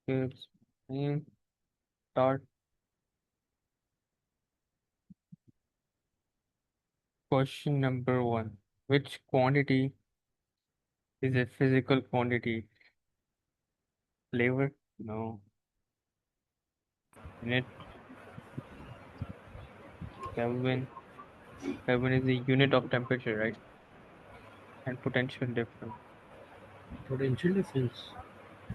Gives me start. Question number one. Which quantity is a physical quantity? Flavor? No. Unit? Kelvin? Kelvin is the unit of temperature, right? And potential difference. Potential difference.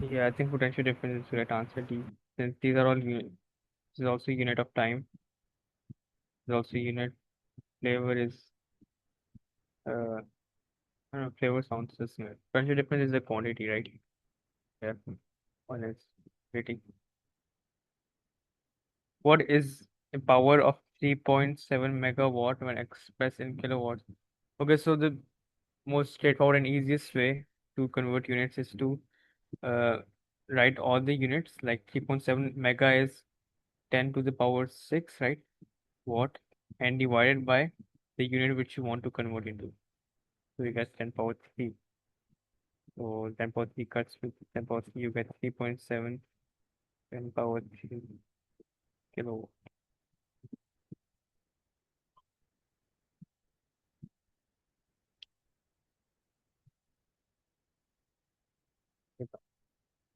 Yeah, I think potential difference is the right answer. D. Since these are all unit. This is also unit of time. This is also unit. Flavor is I don't know, flavor sounds the same. Potential difference is the quantity, right? Yeah. One is rating. What is the power of 3.7 megawatt when expressed in kilowatts? Okay, so the most straightforward and easiest way to convert units is to uh, write all the units, like 3.7 mega is 10 to the power 6, right? Watt, and divided by the unit which you want to convert into. So you get 10 power 3. So 10 power 3 cuts with 10 power 3, you get 3.7 10 power 3 kilowatt.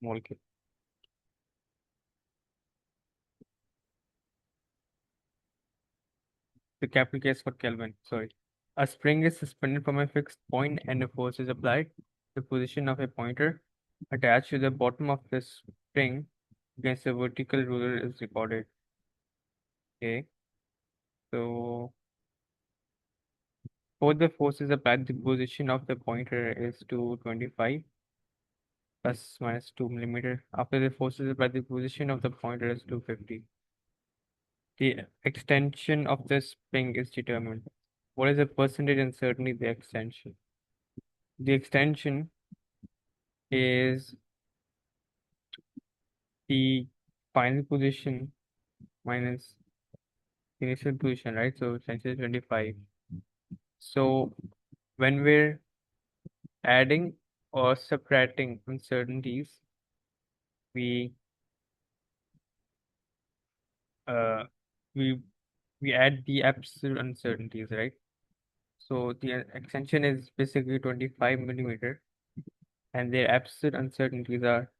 Molecule. The capital case for Kelvin, sorry. A spring is suspended from a fixed point and a force is applied. The position of a pointer attached to the bottom of the spring against a vertical ruler is recorded. Okay, so for the forces applied, the position of the pointer is 225 plus minus 2 millimeter. After the forces applied, the position of the pointer is 250. The extension of the spring is determined. What is the percentage uncertainty of the extension? The extension is the final position minus initial position, right? So essentially 25. So when we're adding or subtracting uncertainties, we uh we we add the absolute uncertainties, right? So the extension is basically 25 millimeter, and their absolute uncertainties are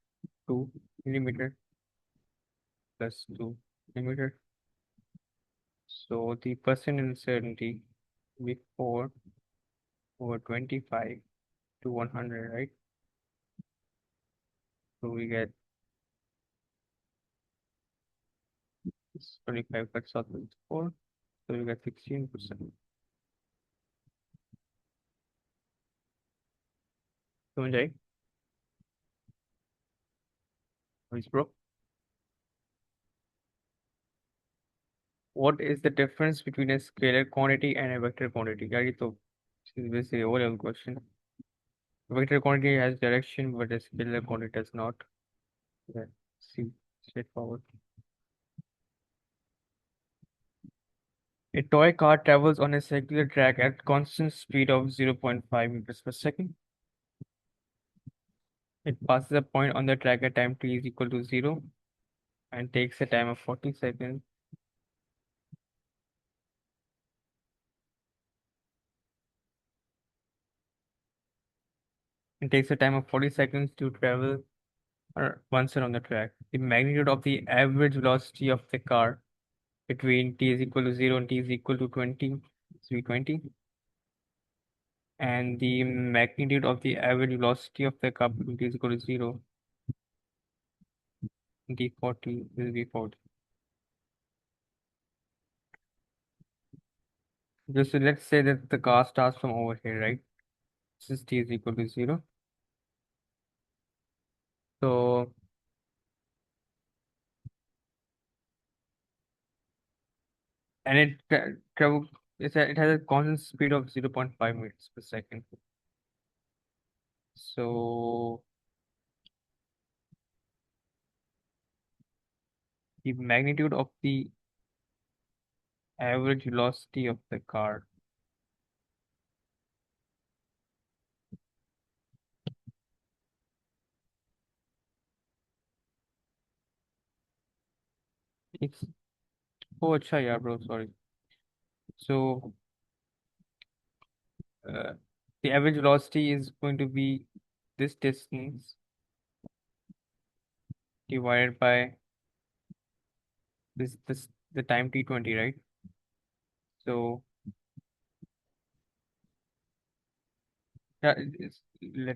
2 millimeter plus 2 millimeter. So the percent uncertainty will be 4 over 25 to 100, right? So we get 25 cuts off with 4, so we get 16%. समझ आई? Which bro? What is the difference between a scalar quantity and a vector quantity? यार ये तो is basically a O-level question. Vector quantity has direction, but a scalar quantity does not. Yeah, see, straightforward. A toy car travels on a circular track at constant speed of 0.5 meters per second. It passes a point on the track at time t is equal to 0 and takes a time of 40 seconds. It takes a time of 40 seconds to travel once on the track. The magnitude of the average velocity of the car between t is equal to 0 and t is equal to 20, 320, and the magnitude of the average velocity of the car between t is equal to 0 and t 40 will be 40. Just let's say that the car starts from over here, right? Since t is equal to 0. So, and travels, it has a constant speed of 0.5 meters per second. So, the magnitude of the average velocity of the car It's oh अच्छा यार bro, sorry. So uh, the average velocity is going to be this distance divided by this the time t20, right? So let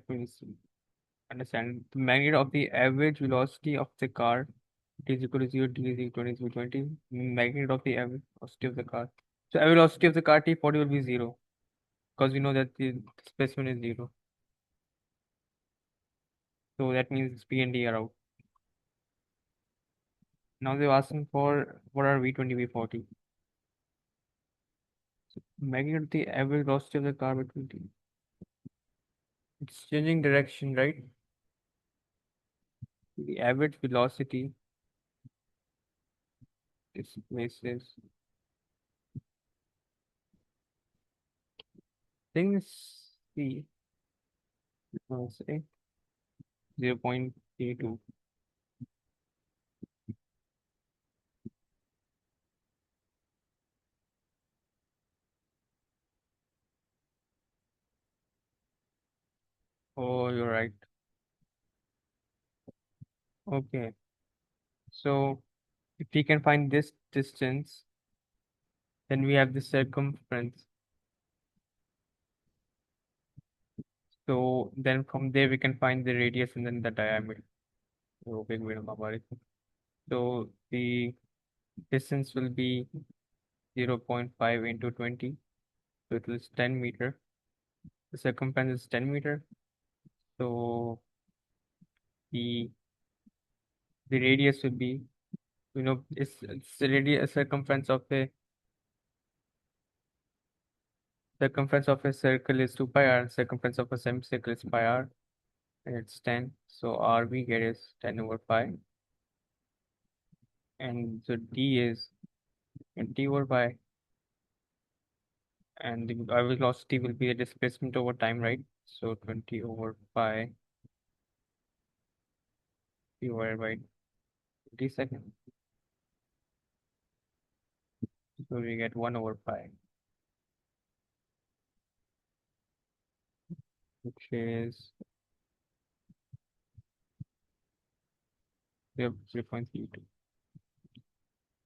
me understand. The magnitude of the average velocity of the car t is equal to 0, t is equal to 20, 20. Magnitude of the average velocity of the car. So average velocity of the car t40 will be 0 because we know that the displacement is 0. So that means P and D are out. Now they're asking for what are V20, V40. Magnitude of the average velocity of the car between t. It's changing direction, right? The average velocity displaces things C. I'll say 0.32. Oh, you're right. Okay. So if we can find this distance, then we have the circumference. So then from there we can find the radius and then the diameter. So big way about it. So the distance will be 0.5 into 20. So it is 10 meter. The circumference is 10 meter. So the the radius will be, it's the radius circumference of a circle is 2 pi r, and circumference of a semicircle is pi r, and it's 10. So r we get is 10 over pi, and so d is 20 over pi, and the velocity will be the displacement over time, right? So 20 over pi divided by 20 seconds. So we get 1 over pi, which is 0.32.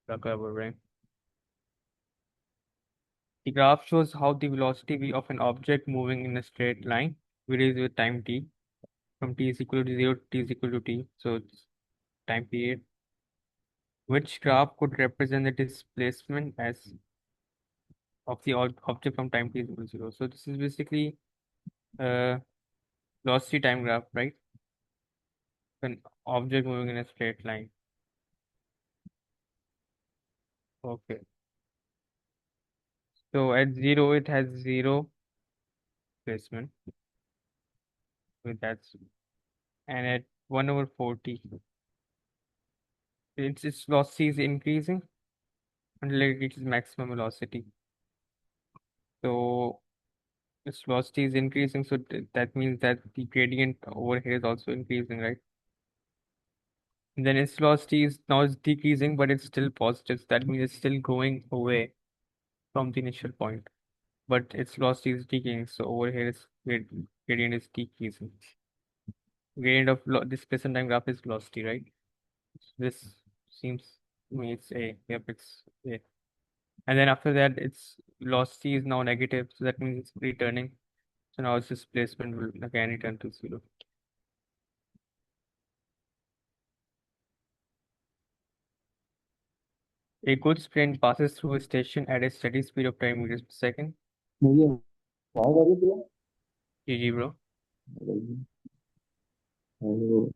Right? The graph shows how the velocity of an object moving in a straight line varies with time t. From t is equal to 0 to t is equal to t. So it's time period. Which graph could represent the displacement as of the object from time t is equal to 0? So this is basically uh velocity time graph, right? An object moving in a straight line. Okay. So at 0 it has 0 displacement with that. And at 1 over 40 its velocity is increasing until it reaches maximum velocity. So its velocity is increasing, so that means that the gradient over here is also increasing, right? And then its velocity is now is decreasing, but it's still positive. So that means it's still going away from the initial point, but its velocity is decreasing. So over here, gradient is decreasing. Gradient of displacement time graph is velocity, right? This seems to me it's A. Yep, it's A. And then after that, its velocity is now negative, so that means it's returning. So now its displacement will again return to 0. A goods train passes through a station at a steady speed of 10 meters per second. मेरी आवाज आ रही है तुला? GG, bro. Hello,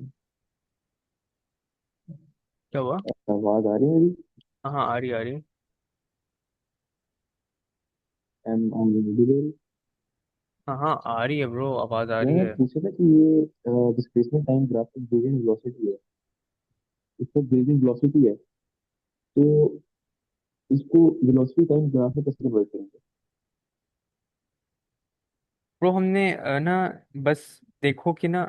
क्या हुआ? आवाज आ रही है मेरी? हाँ हाँ, आ रही है। Am audible? हाँ हाँ, आ रही है ब्रो, आवाज आ रही मैंने है। पूछा था कि ये displacement time graph gradient velocity है, इसका ग्रेडियंट वेलोसिटी है, तो इसको वेलोसिटी टाइम ग्राफ में कैसे कन्वर्ट करेंगे? ब्रो हमने ना बस देखो कि ना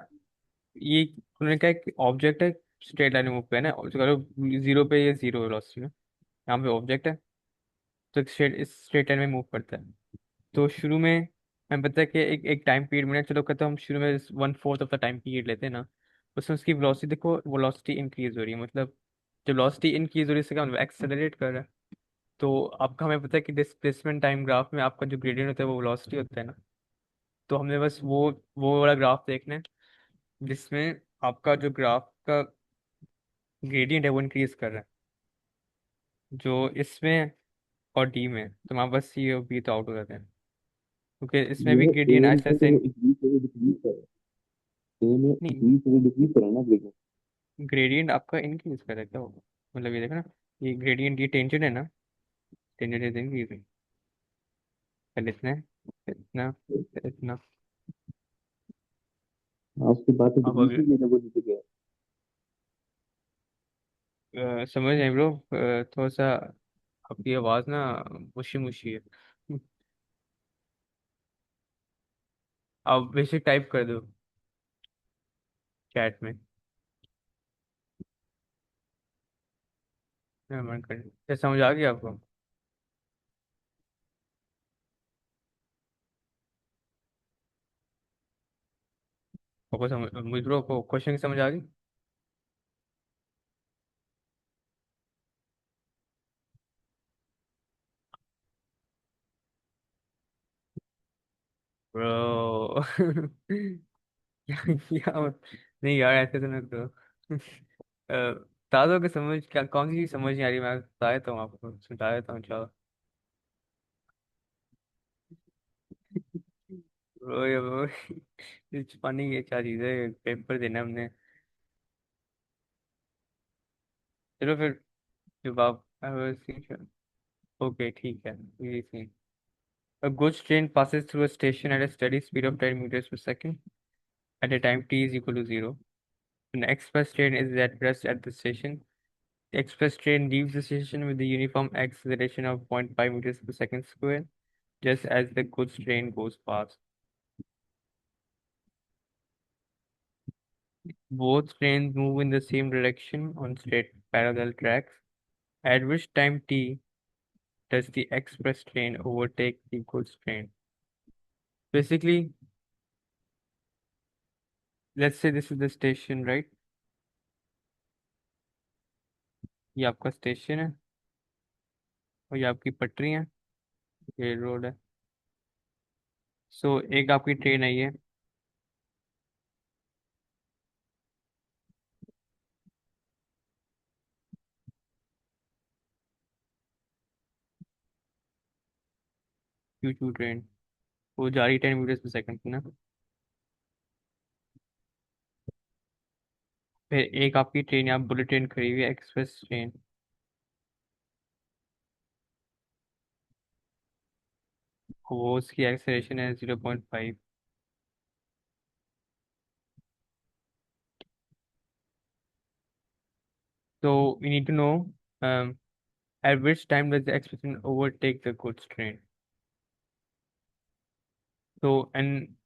ये उन्होंने कहा कि ऑब्जेक्ट है, स्ट्रेट लाइन में मूव करना है, और उसको करो जीरो पे, ये जीरो वेलोसिटी में, यहाँ पे ऑब्जेक्ट है, तो इस स्ट्रेट लाइन में मूव करता है। तो शुरू में हमें पता है कि एक एक टाइम पीरियड में, चलो कहते हैं हम शुरू में 1/4 ऑफ द टाइम पीरियड लेते हैं ना, उसमें उसकी वेलोसिटी देखो, वेलोसिटी इंक्रीज हो रही है, मतलब जो वेलोसिटी इंक्रीज हो रही है इससे क्या मतलब एक्सेलरेट कर रहा है। तो आपका हमें पता है कि डिस्प्लेसमेंट टाइम ग्राफ में आपका जो ग्रेडियंट होता है वो वेलोसिटी होता है ना। तो हमने बस वो वाला ग्राफ देखना है जिसमें आपका जो ग्राफ का ग्रेडियंट है वो इंक्रीज कर रहा है, जो इसमें और डी में, तो वहाँ बस सी और बी तो आउट हो जाते हैं, क्योंकि इसमें भी ये ए ग्रेडियंट ऐसे में तो ऐसे। वो इंक्रीज से डिक्रीज कर रहा है, ए में नहीं, इंक्रीज से डिक्रीज कर रहा है ना ग्रेडियंट। ग्रेडियंट आपका इंक्रीज कर रहा है क्या होगा, मतलब ये देखो ना, ये ग्रेडियंट, ये टेंजेंट है ना, टेंजेंट इज इंक्रीजिंग, पहले इतना है, फिर इतना, फिर इतना। हाँ, उसके बाद तो अब डिक्रीज अगर भी किया था, वो नीचे गया। समझ नहीं ब्रो, थोड़ा सा आपकी आवाज़ ना मुशी मुशी है। आप बेसिक टाइप कर दो चैट में, मैं मन कर, क्या समझ आ गया आपको? आपको समझ, मुझ ब्रो को क्वेश्चन की समझ आ गई? ब्रो नहीं यार, ऐसे तो ना करो। बता दो कि समझ क्या, कौन सी चीज समझ नहीं आ रही, मैं बता देता हूँ आपको, सुना देता हूँ चलो। ब्रो ये ब्रो ये छुपाने की क्या चीज़ है, पेपर देना हमने। चलो फिर, जब आप, ओके ठीक है, ये scene. A goods train passes through a station at a steady speed of 10 meters per second at a time t is equal to 0. An express train is at rest at the station. The express train leaves the station with the uniform acceleration of 0.5 meters per second square, just as the goods train goes past. Both trains move in the same direction on straight parallel tracks. At which time t does the express train overtake the goods train? Basically, let's say this is the station, right? ये आपका station है और ये आपकी पटरी है, ये road है। एक आपकी ट्रेन आई है, चू चू ट्रेन, वो जा रही 10 मीटर पर सेकंड ना। फिर एक आपकी ट्रेन, यहाँ बुलेट ट्रेन खड़ी हुई है, एक्सप्रेस ट्रेन, वो उसकी एक्सेलरेशन है 0.5। तो we need to know at which time does the express train overtake the goods train. तो and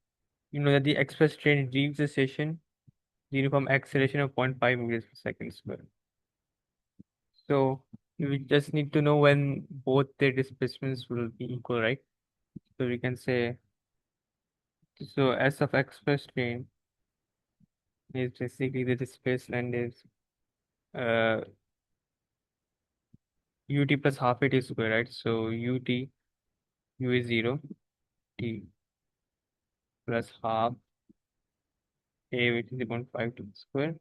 you know that the express train leaves the station uniform acceleration of 0.5 meters per second square. So we just need to know when both their displacements will be equal, right? So we can say, so S of express train is basically the displacement is uh ut plus half at square, right? So u is 0, t plus half a, which is 0.5 to the square,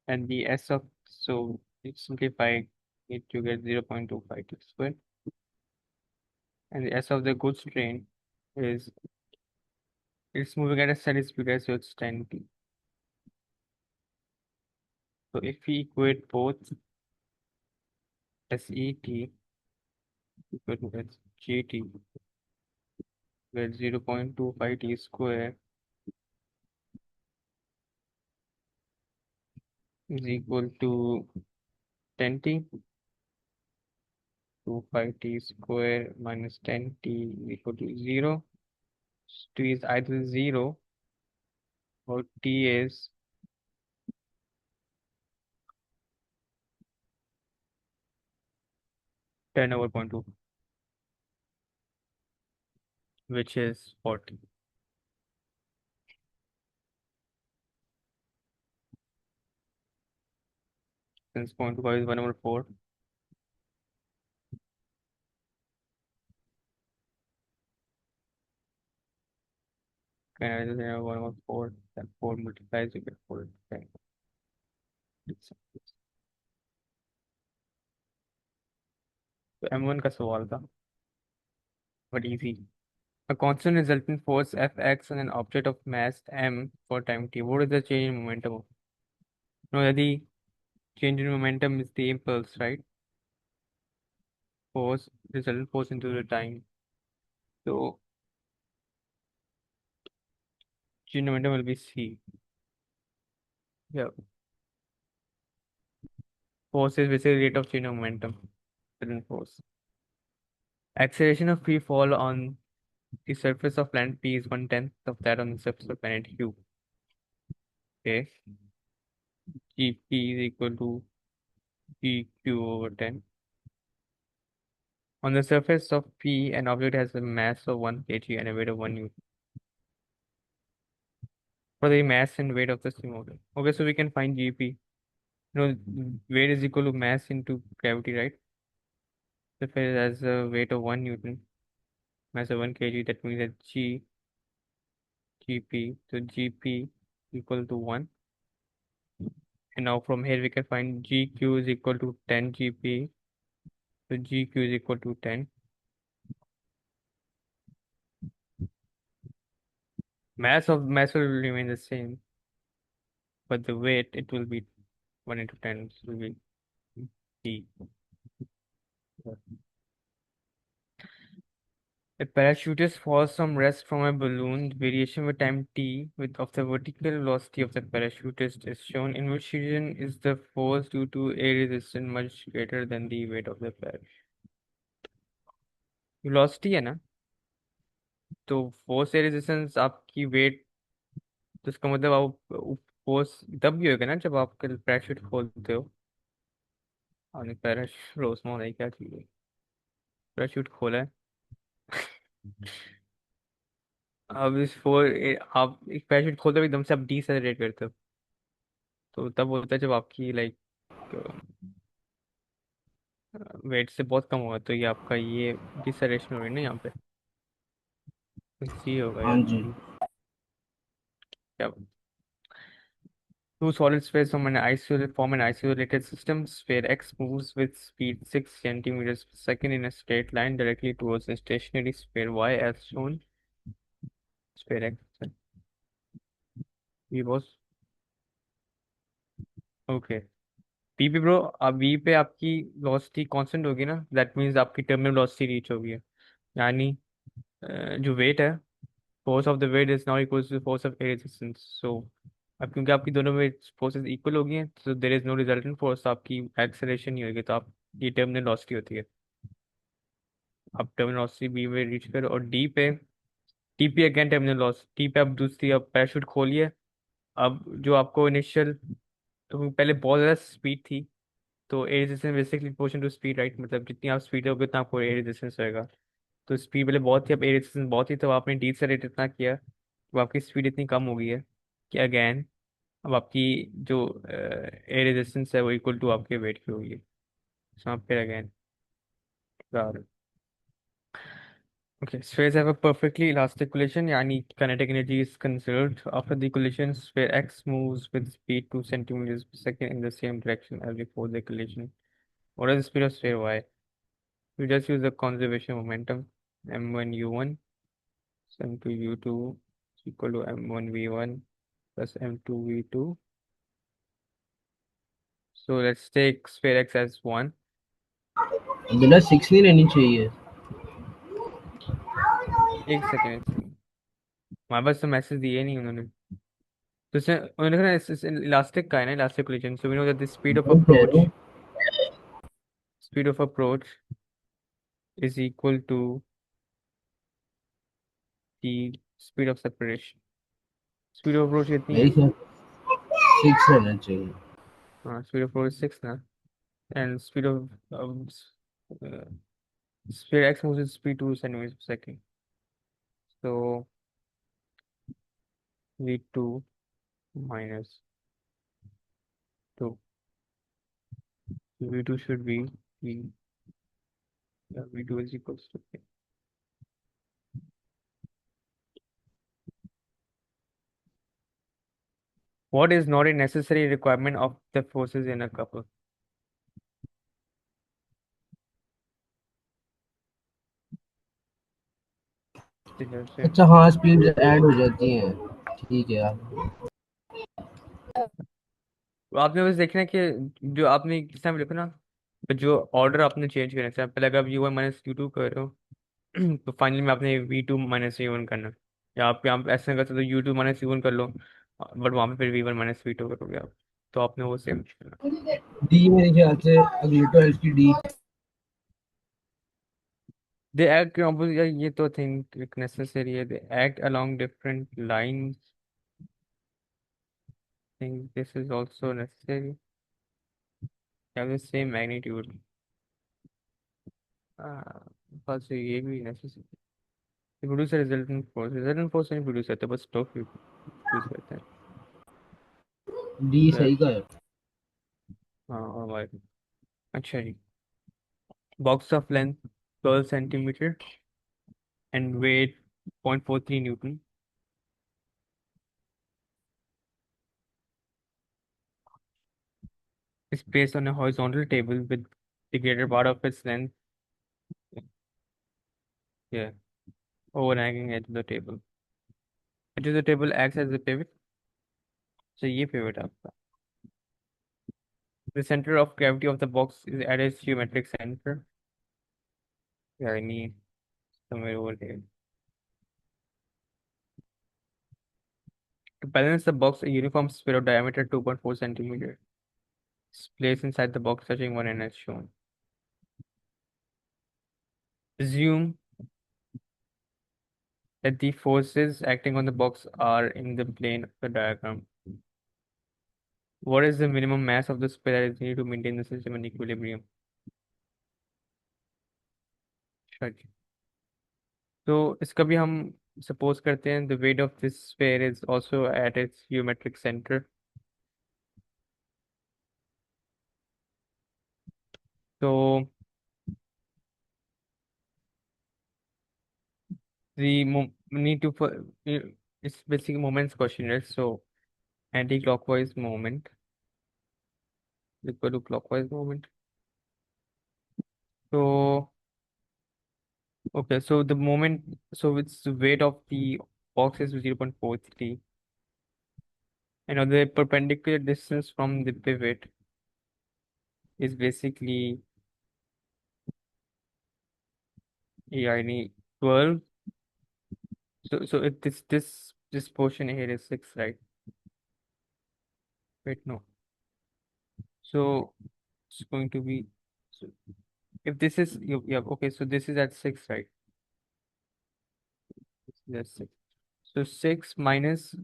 and the S of, so it's simplified it to get 0.25 to the square, and the S of the goods train is, it's moving at a steady speed, right? So it's 10t. So if we equate both SET equal to SGT, where 0.25 t square is equal to 10t, 25 t square minus 10t is equal to 0. T is either 0 or T is 10/0.2, which is 40. Since 0.25 is 1/4, can I just have 1/4? Then 4 multiplies, you get 4. तो M1 का सवाल था, but easy. A constant resultant force Fx on an object of mass m for time t. What is the change in momentum? No, the change in momentum is the impulse, right? Force, resultant force into the time. So change in momentum will be c. Yeah. Force is basically rate of change of momentum. Resultant force. Acceleration of free fall on the surface of planet P is 1/10 of that on the surface of planet Q. Okay. Gp is equal to Gq/10. On the surface of P, an object has a mass of 1 kg and a weight of 1 Newton. For the mass and weight of the steam object. Okay, so we can find Gp. Weight is equal to mass into gravity, right? So if it has a weight of 1 Newton, mass of 1 kg, that means that Gp, so Gp equal to 1. And now from here we can find Gq is equal to 10 Gp. So Gq is equal to 10. Mass will remain the same, but the weight it will be 1 into 10, so it will be G. A parachutist falls from rest from a balloon. The variation with time t with of the vertical velocity of the parachutist is shown. In which region is the force due to air resistance much greater than the weight of the parachute? Velocity है ना, तो force air resistance आपकी wait, तो इसका मतलब आप force तब भी होगा ना जब आप पैराशूट खोलते हो। आपने पैराशूट रोज में क्या चीज है, पैराशूट खोला है। अब इस फोर आप एक पैराशूट खोलते हो एकदम से आप डीसेलरेट करते हो, तो तब होता है जब आपकी लाइक वेट से बहुत कम होगा, तो ये आपका ये डिसरेशन हो रही है ना यहाँ पे, तो सी होगा हाँ यार जी। सी। क्या two solid spheres form an isolated system. Sphere X moves with speed 6 centimeters per second in a straight line directly towards the stationary sphere Y as shown. Sphere X. V was okay. P पे bro, अब V पे आपकी velocity constant होगी ना, that means आपकी terminal velocity reach होगी है। यानी जो वेट है, force of the weight is now equals to force of air resistance. So अब क्योंकि आपकी दोनों में फोर्सेस इक्वल हो गई हैं, तो there is no resultant force, आपकी एक्सेलरेशन नहीं होगी, तो आप ये टर्मिनल वेलोसिटी होती है। अब टर्मिनल वेलोसिटी बी में रीच कर, और डी पे टी पे अगेन टर्मिनल लॉस टी पे, अब दूसरी अब पैराशूट खोलिए। अब जो आपको इनिशियल, तो पहले बहुत ज़्यादा स्पीड थी, तो air resistance basically proportion to speed, right? मतलब जितनी आप स्पीड होगी उतना आपको एयर रेजिस्टेंस रहेगा। तो स्पीड पहले बहुत थी, अब एयर रेजिस्टेंस बहुत थी, तो आपने डी से रेट इतना किया, तो आपकी स्पीड इतनी कम हो गई है कि अगेन अब आपकी जो एयर रेजिस्टेंस है वो इक्वल टू आपके वेट की होगी। सो आप फिर again, okay, spheres have a perfectly elastic collision, yani kinetic energy is conserved after the collision. Sphere X moves with speed 2 centimeters per second in the same direction as before the collision. What is the speed of sphere Y? We just use the conservation momentum, m1 u1 plus m2 u2 is equal to m1 v1 plus m2 v2. So let's take sphere X as 1. बिना 6 नहीं रहनी चाहिए। एक second, हमारे पास तो message दिए नहीं उन्होंने। तो इसने उन्होंने कहा इस इलास्टिक का है ना, elastic collision, so we know that the मैं कह रहा हूँ speed of approach is equal to the speed of separation. Speed of approach कितनी मेरी है? ख्याल 6 रहना चाहिए। हाँ, स्पीड ऑफ अप्रोच 6 ना, and speed of speed x motion speed 2 centimeters per second. So v2 minus 2. v2 should be v, v2 is equals to k. What is not a necessary requirement of the forces in a couple? जैसे अच्छा हाँ, speed add हो जाती हैं। ठीक है यार। आपने बस देखना कि जो आपने किस टाइम लिखा ना, तो जो ऑर्डर आपने चेंज करना है, पहले अगर आप u1 माइनस u2 कर रहे हो तो फाइनली में आपने v2 माइनस u1 करना है। या आप यहाँ पे ऐसे करते तो u2 माइनस u1 कर लो, बट वहाँ पे फिर v1 माइनस v2 करोगे आप, तो आपने वो सेम करना। डी मेरे ख्याल से अगली 12 की डी। दे एक्ट ऑपोजिट, ये तो थिंक नेसेसरी है, they act along different lines, think this is also necessary, have the same magnitude, बस ये भी नेसेसरी। प्रोड्यूसर रिजल्टेंट फोर्स नहीं प्रोड्यूस करते, बस टॉर्क प्रोड्यूस करते हैं। डी तो सही का है। हाँ, और भाई अच्छा जी, box of length 12 centimeter and weight 0.43 Newton is placed on a horizontal table with the greater part of its length, yeah, overhanging edge of the table. Edge of the table acts as a pivot, so ये pivot है आपका. The center of gravity of the box is at its geometric center, यानी somewhere over there. To balance the box, a uniform sphere of diameter 2.4 centimeter is placed inside the box, touching one end as shown. Assume that the forces acting on the box are in the plane of the diagram. What is the minimum mass of the sphere that is needed to maintain the system in equilibrium? Sure. तो इसका भी हम suppose करते हैं the weight of this sphere is also at its geometric center. So the need to it's basically moments question, right? So anti-clockwise moment equal to clockwise moment. So okay, so the moment, so it's the weight of the box is 0.43, and now the perpendicular distance from the pivot is basically yani 12. So if this portion here is 6, right? Wait, no. So it's going to be, so if this is yeah, okay, so this is at 6, right? This is at 6. So 6 minus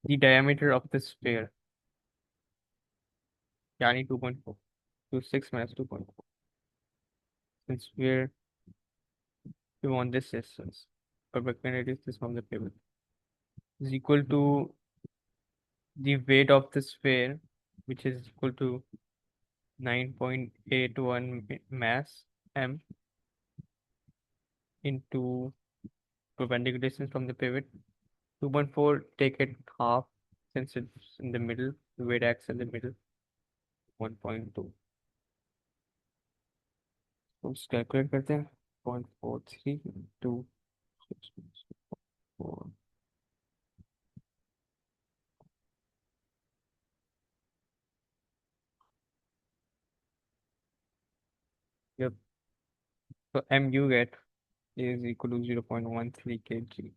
the diameter of the sphere, yani 2.4. So 6 minus 2.4. Since we want this distance, but we can reduce this from the table, is equal to the weight of the sphere, which is equal to 9.81 mass m into perpendicular distance from the pivot. 2.4, take it half since it's in the middle, the weight acts in the middle, 1.2. तो calculate करते हैं, 0.43 4. Yep. So m you get is equal to 0.13 kg.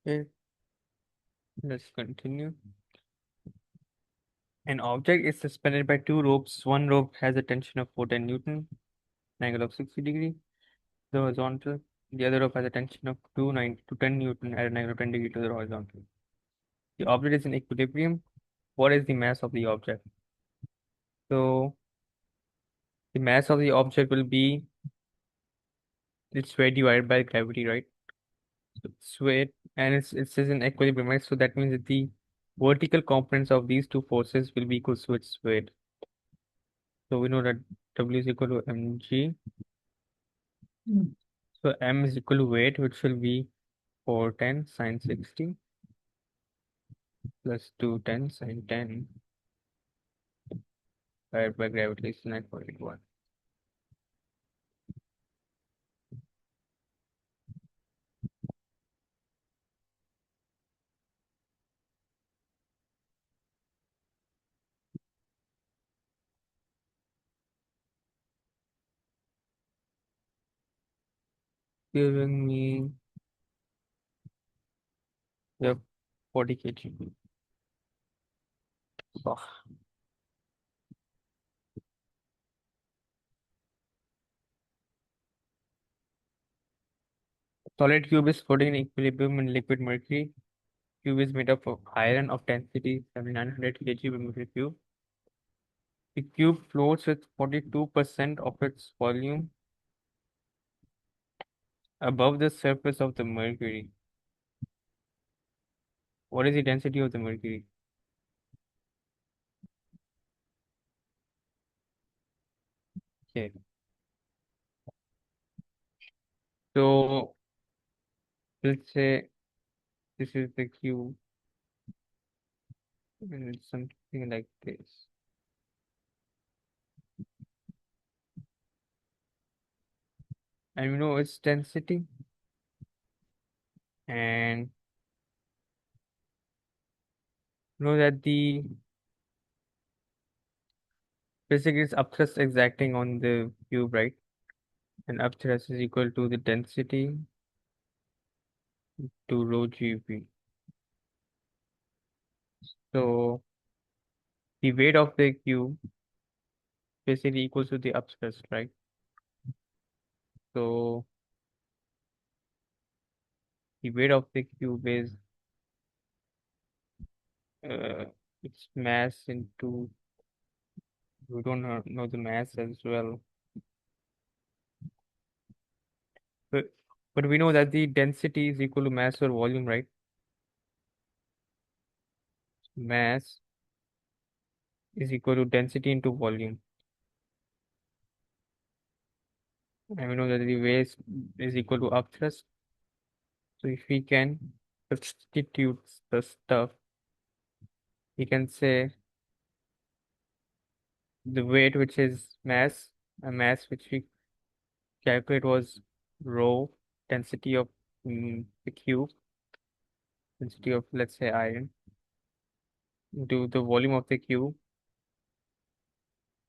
Okay, let's continue. An object is suspended by two ropes. One rope has a tension of 410 Newton, an angle of 60 degree, the horizontal. The other rope has a tension of 2 to 10 Newton at an angle of 10 degree to the horizontal. The object is in equilibrium. What is the mass of the object? So the mass of the object will be its weight divided by gravity, right? So its weight and it says in equilibrium, right? So that means that the vertical components of these two forces will be equal to its weight. So we know that W is equal to mg. So m is equal to weight, which will be 410 sine 60 plus 210 sine 10 divided by gravity is 9.81. Giving me the 40 kg. So, solid cube is floating in equilibrium in liquid mercury. Cube is made up of iron of density 7900 kg per meter cube. The cube floats with 42% of its volume above the surface of the mercury. What is the density of the mercury? Okay. So let's say this is the cube and it's something like this. And we know its density and know that the basically it's upthrust exacting on the cube, right? And upthrust is equal to the density to rho GP. So the weight of the cube basically equals to the upthrust, right? So the weight of the cube is uh, its mass into, we don't know the mass as well, but we know that the density is equal to mass or volume, right? Mass is equal to density into volume, and we know that the weight is equal to upthrust. So if we can substitute the stuff, we can say the weight, which is mass, a mass which we calculate was rho, density of the cube, density of, let's say, iron, into the volume of the cube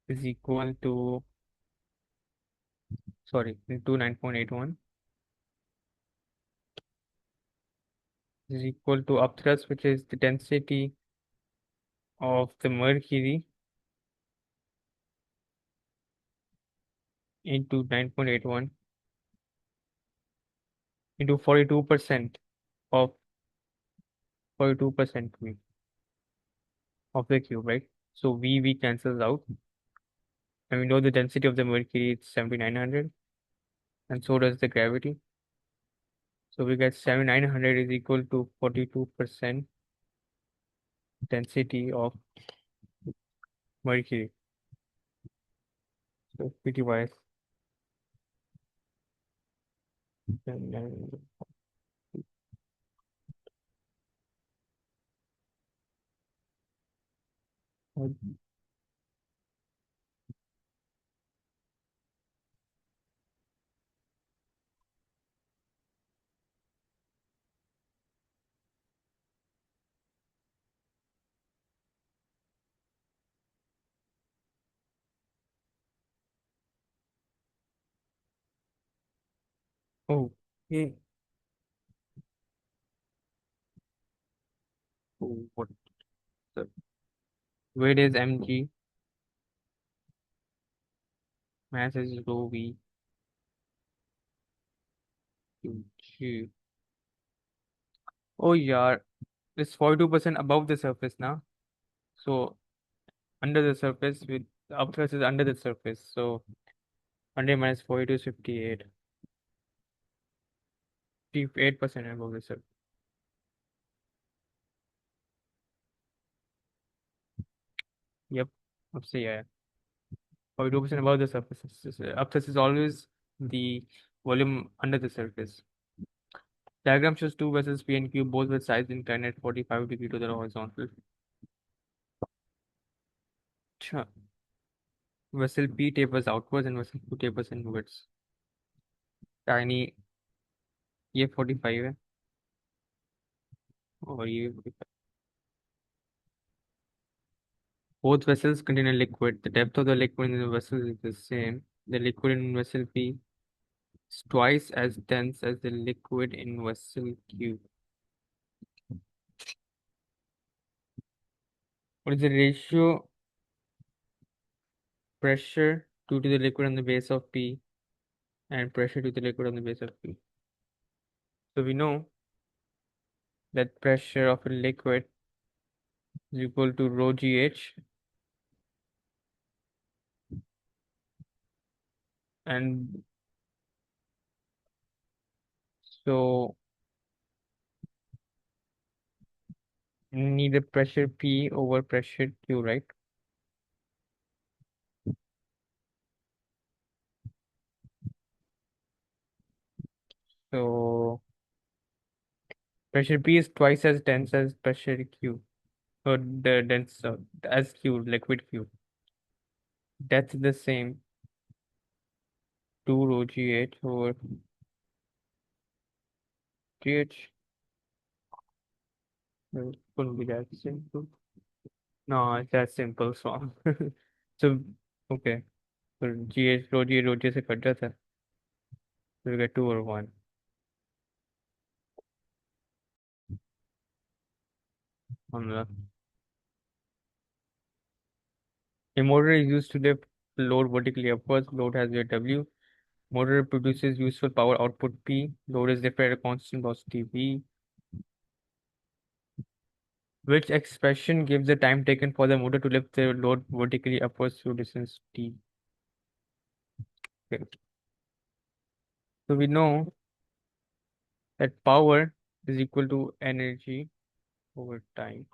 is equal to, sorry, into 9.81 is equal to upthrust, which is the density of the mercury into 9.81 into 42% of 42% of the cube, right? So V cancels out, and we know the density of the mercury is 7900, and so does the gravity. So we get 7900 is equal to 42% density of mercury. So Pty. Oh, okay. So what the weight is mg, mass is rho v g. Oh yeah, it's 42% above the surface now. So under the surface with up thrust is under the surface. So 100 minus 42 is 58. 58% above the surface. Yep. Up say yeah. 42% above the surface. Up thrust is always the volume under the surface. Diagram shows two vessels P and Q, both with sides inclined at 45 degree to the horizontal. Sure. Vessel P tapers outwards and vessel Q tapers inwards. Tiny ये 45 है और ये 45. Both vessels contain a liquid. The depth of the liquid in the vessel is the same. The liquid in vessel P is twice as dense as the liquid in vessel Q. What is the ratio pressure due to the liquid on the base of P and pressure to the liquid on the base of P? So we know that pressure of a liquid is equal to rho gh, and so need a pressure P over pressure Q, right? So pressure P is twice as dense as pressure Q, or the dense as Q, liquid Q. That's the same 2 rho gh over gh. No, it couldn't be that simple. No, it's that simple. So, so okay. So gh rho g से cut जाता है. So we get 2 or 1 on the. A motor is used to lift load vertically upwards. Load has weight W. Motor produces useful power output P. Load is lifted at a constant velocity V. Which expression gives the time taken for the motor to lift the load vertically upwards through distance T? Okay. So we know that power is equal to energy over time.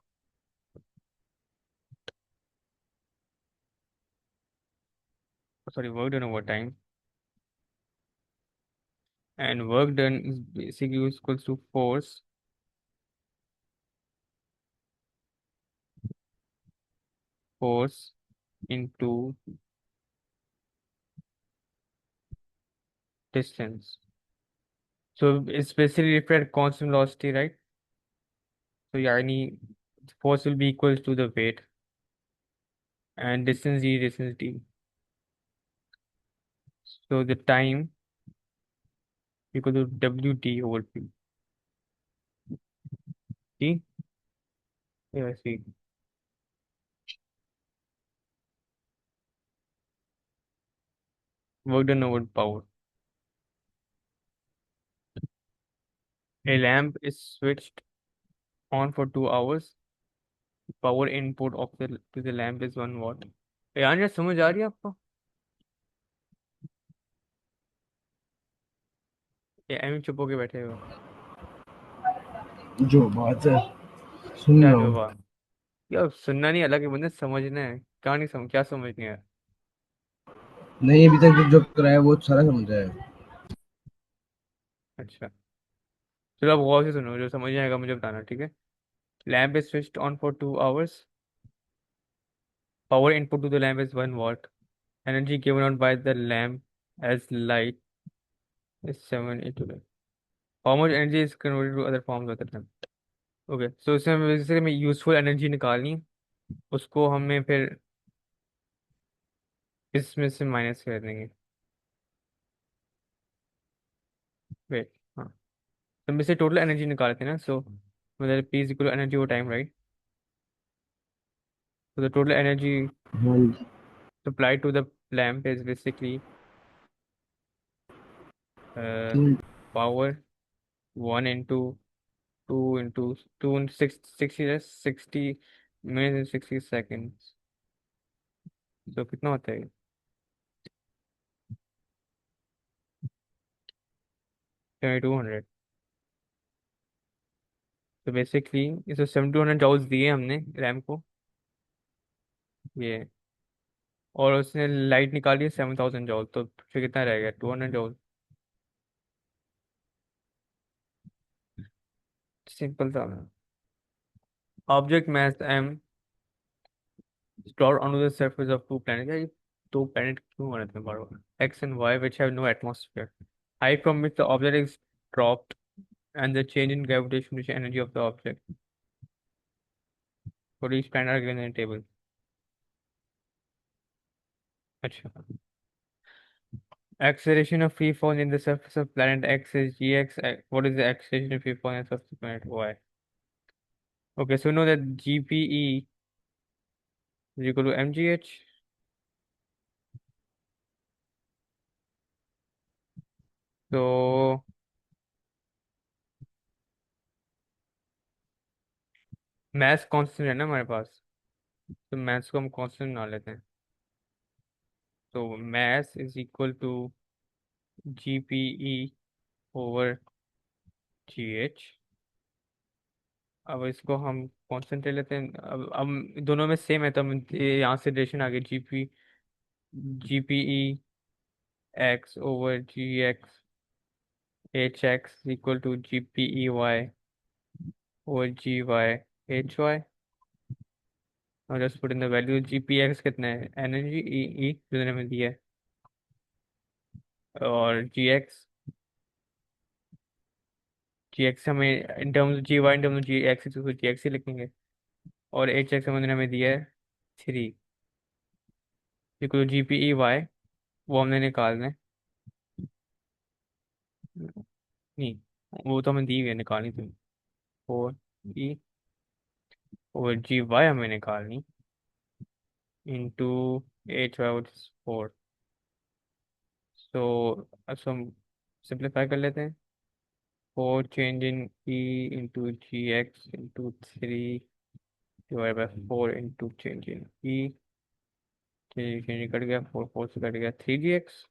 Sorry, work done over time. And work done is basically equals to force into distance. So it's basically lifted at constant velocity, right? So yeah, any force will be equal to the weight and distance d. So the time equal to WD over P. See? Yeah, I see. Work done over power. A lamp is switched on for 2 hours. Power input of the to the lamp is 1 watt. यार ये समझ आ रही है आपको? ये M चुप होके बैठे हो. जो बात है सुन क्या रहा जो हूँ. बात. यार सुनना नहीं अलग है बंदे समझना है. क्या नहीं समझ क्या समझनी है. नहीं अभी तक जो कराया वो सारा समझा है. अच्छा चलो अब गौर से सुनो जो समझ आएगा मुझे बताना ठीक है. Lamp is switched on for 2 hours. Power input to the lamp is 1 watt. Energy given out by the lamp as light is 7 into 9. How much energy is converted to other forms of the lamp? Okay so इसमें basically हमें useful energy निकालनी. उसको हमें फिर इसमें से minus कर देंगे. वेट हाँ. तो हम इसे टोटल एनर्जी निकालते हैं ना. सो मतलब P is equal energy over time right. So the total energy हाँ जी। supplied to the lamp is basically uh, तीन। power 1 into 2 into 2 and 6 60 is 60 minutes and 60 seconds. So कितना होता है 7200। तो बेसिकली इसको 7200 जॉल्स दिए हमने रैम को ये, और उसने लाइट निकाली है 7000 जॉल, तो फिर कितना रह गया 200 जॉल। सिंपल था। Object mass m stored onto the surface of two planets, यार ये दो planet क्यों बने थे बार बार, x and y which have no atmosphere, height from which the object is dropped and the change in gravitational energy of the object for each planet are given in a table। अच्छा, acceleration of free fall in the surface of planet x is gx, what is the acceleration of free fall in the surface of planet y? Okay, so we know that gpe is equal to mgh। तो maths constant है ना हमारे पास, तो maths को हम constant बना लेते हैं। तो maths is equal to G P E over G H. अब इसको हम कांस्टेंट ले लेते हैं, अब दोनों में सेम है तो हम यहाँ से रिलेशन आ गया G P E X over G X H X equal to G P E Y over G Y H Y. और just put in the value, G P X कितना है एनर्जी ई ई जो हमें दिया है, और जी एक्स हमें in terms G Y in terms G X तो जी एक्स ही लिखेंगे, और एच एक्स हमने हमें दिया है 3 equal G P E Y, वो हमने निकालना है। नहीं, वो तो हमें दी हुई है निकालनी थी, 4 ई और जी वाई हमें निकालनी इंटू एच वाई 4। सो अब हम सिंप्लीफाई कर लेते हैं, 4 change in E into G X into 3 divide by 4 into change in E, change cut गया, 4 4 से कट गया 3 जी एक्स,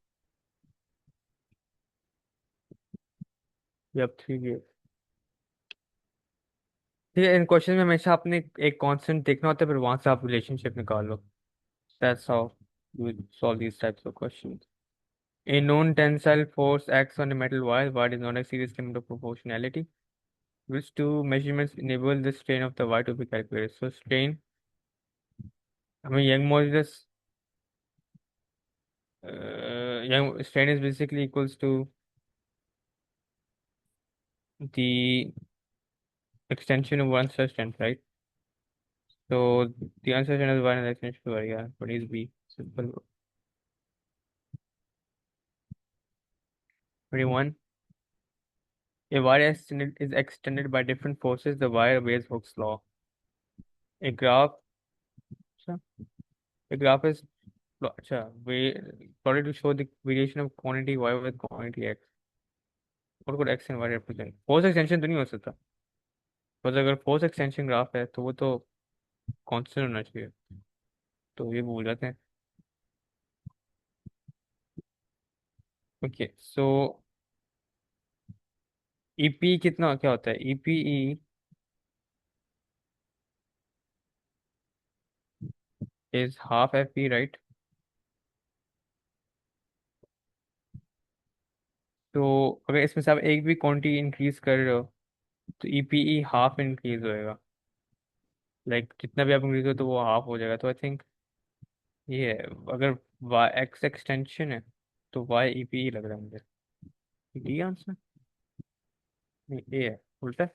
ये अब 3 जी एक्स। ठीक है, इन क्वेश्चन में हमेशा आपने एक कांस्टेंट देखना होता है, फिर वहां से आप रिलेशनशिप निकाल लो। That's how you solve these types of questions। A known tensile force acts on a metal wire. Wire is not a series limit of proportionality. Which two measurements enable the strain of the wire to be calculated? So strain, हमें Young modulus, Young strain is basically equals to the extension of one such strength, right? So the answer is one and the extension of yeah, but is B. Simple. 21. A wire is extended by different forces. The wire obeys Hooke's law. A graph. A graph is अच्छा वे plotted to show the variation of quantity y with quantity x। what could x and y represent? Force extension तो नहीं हो सकता, बस अगर force extension graph है तो वो तो कांस्टेंट होना चाहिए, तो ये भूल जाते हैं। ओके सो ईपी कितना क्या होता है, EPE is half F P right. तो अगर इसमें से आप एक भी क्वांटिटी इंक्रीज कर रहे हो तो ईपीई हाफ इंक्रीज होएगा, लाइक जितना भी आप इंक्रीज हो तो वो हाफ हो जाएगा, तो आई थिंक ये है। अगर वाई एक्स एक्सटेंशन है तो वाई ईपीई लग रहा है मुझे, डी आंसर, नहीं ए है, उल्टा।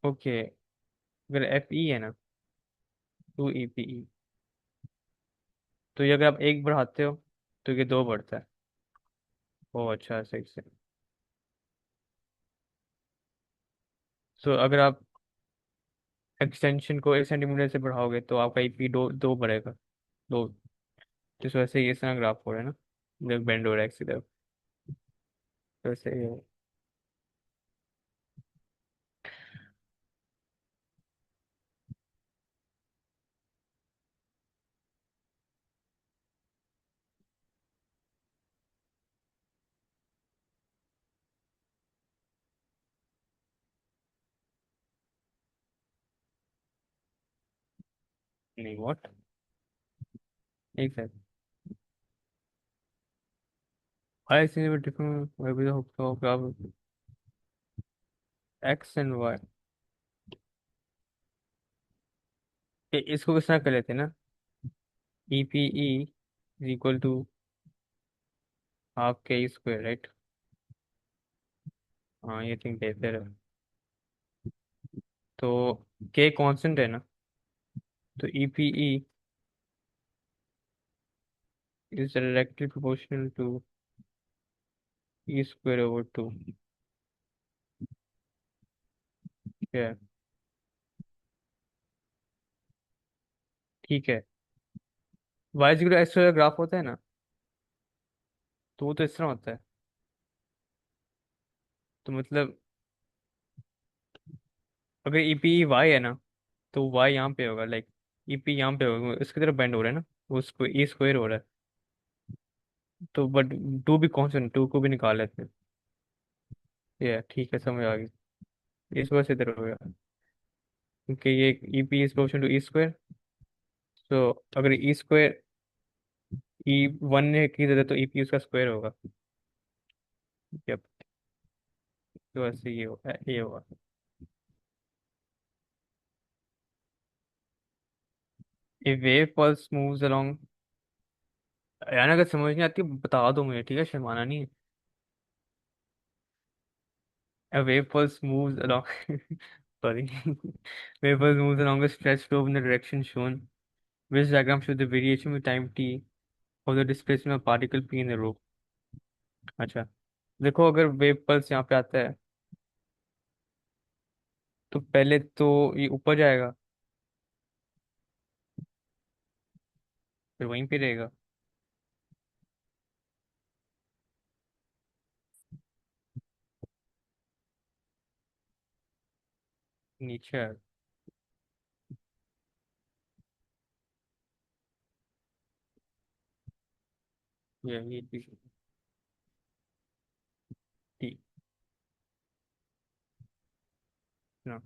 ओके, अगर एफ ई है ना 2 ईपीई, तो ये अगर आप एक बढ़ाते हो तो ये दो बढ़ता है। ओ अच्छा, सही से। तो अगर आप एक्सटेंशन को 1 सेंटीमीटर से बढ़ाओगे तो आपका ईपी दो दो बढ़ेगा, दो। जिस वजह से ये इस तरह ग्राफ हो रहा है ना, जब बेंड हो रहा है एक तरफ, तो ऐसे ही है। नहीं, व्हाट, एक second. I see different X and Y, इसको किस तरह कर लेते हैं ना, E P E is equal to half के स्क्वायर, राइट। हाँ, ये थिंक बेहतर है। तो के कांस्टेंट है ना, तो E P E is directly proportional to E square over two. क्या है? ठीक है। वाई इक्वल एक्स का ग्राफ होता है ना, तो वो तो इस तरह होता है। तो मतलब अगर ई पी ई वाई है ना, तो वाई यहाँ पे होगा, लाइक ई पी यहाँ पे होगा, इसकी तरफ बेंड हो रहा है ना, वो उसको ई स्क्वायर हो रहा है। तो बट टू भी कॉन्स्टेंट, टू को भी निकाल लेते हैं। ये ठीक है, समझ आ गई। इस वजह से इधर हो गया, क्योंकि ये E P is proportional to E square. तो अगर ई स्क्वायर ई वन ने की जगह, तो ई पी उसका स्क्वायर होगा। यप। तो ऐसे ये होगा, ये होगा। ए वेव पल्स मूव्स अलोंग, यानी अगर समझ नहीं आती बता दो मुझे, ठीक है, शर्माना नहीं है। A wave pulse moves along sorry. Wave pulse moves along a stretched slope in the direction shown. Which diagram shows the variation with time t of the displacement of particle p in the rope? अच्छा, देखो अगर wave pulse यहाँ पे आता है, तो पहले तो ये ऊपर जाएगा, फिर वहीं पे रहेगा। नीचे आएगा। ये टी ना,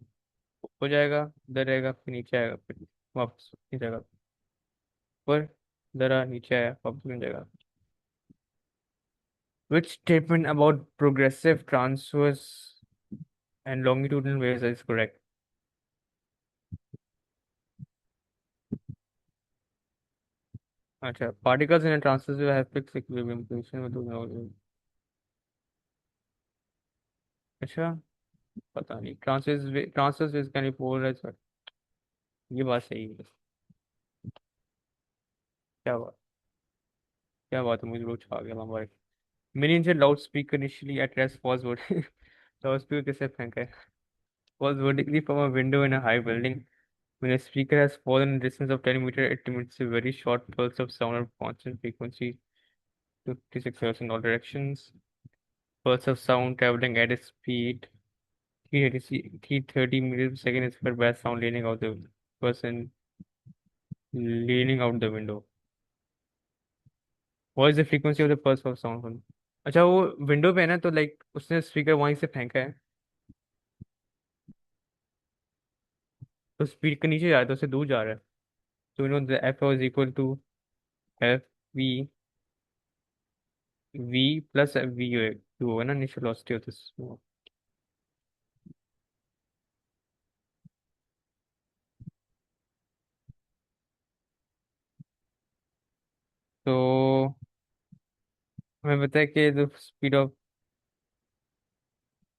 ऊपर जाएगा, इधर रहेगा, फिर नीचे आएगा, फिर वापस नीचे आएगा, ऊपर, इधर नीचे आया, वापस नीचे जाएगा। Which statement about progressive transverse and longitudinal waves is correct? अच्छा, particles in a transverse wave have fixed equilibrium position with the, अच्छा, पता नहीं, transverse waves can be polarized, ये बात सही है। क्या बात, क्या बात है, मुझे रोज आ गया हमारे। मिनी से loud speaker initially at rest was what? Loud speaker कैसे फेंका है? Was vertically from a window in a high building. When a speaker has fallen a distance of 10 meters, it emits a very short pulse of sound at constant frequency, 56 hertz in all directions. Pulse of sound traveling at a speed 330 meters per second is heard by a sound leaning out the person leaning out the window. What is the frequency of the pulse of sound? अच्छा, वो window पे है ना, तो like उसने speaker वहीं से फेंका है, तो स्पीड के नीचे जा रहा है, तो उससे दूर जा रहा है। तो you know the F is equal to F V, V plus V two होगा ना, इनिशियल वेलोसिटी ऑफ दिस। तो हमें पता है कि द स्पीड ऑफ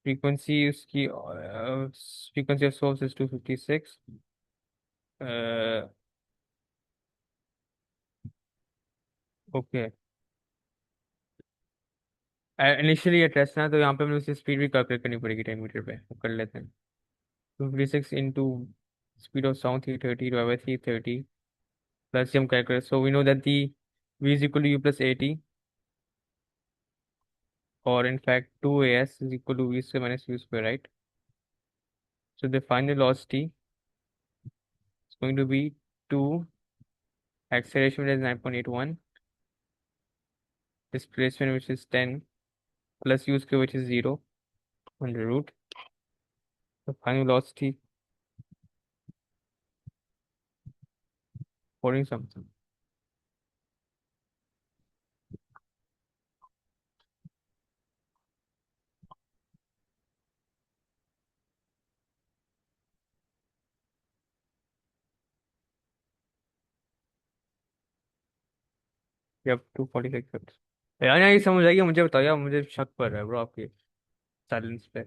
फ्रीक्वेंसी उसकी, frequency of source is 256। Okay, initially ये टेस्ट ना, तो यहाँ पे हमें उसकी स्पीड भी कैलकुलेट करनी पड़ेगी 10 मीटर पे, वो कर लेते हैं। 256 into speed of sound 330 divided by 330 plus हम calculate. So we know that the v is equal to u plus at, or in fact 2as is equal to v square minus u square, right? So the final velocity is going to be 2, acceleration which is 9.81, displacement which is 10, plus u square which is 0 under root. The final velocity, holding something. Yup 246 यार ये समझ आएगी मुझे, बताओ मुझे शक पड़ रहा है ब्रो आपके साइलेंस पे।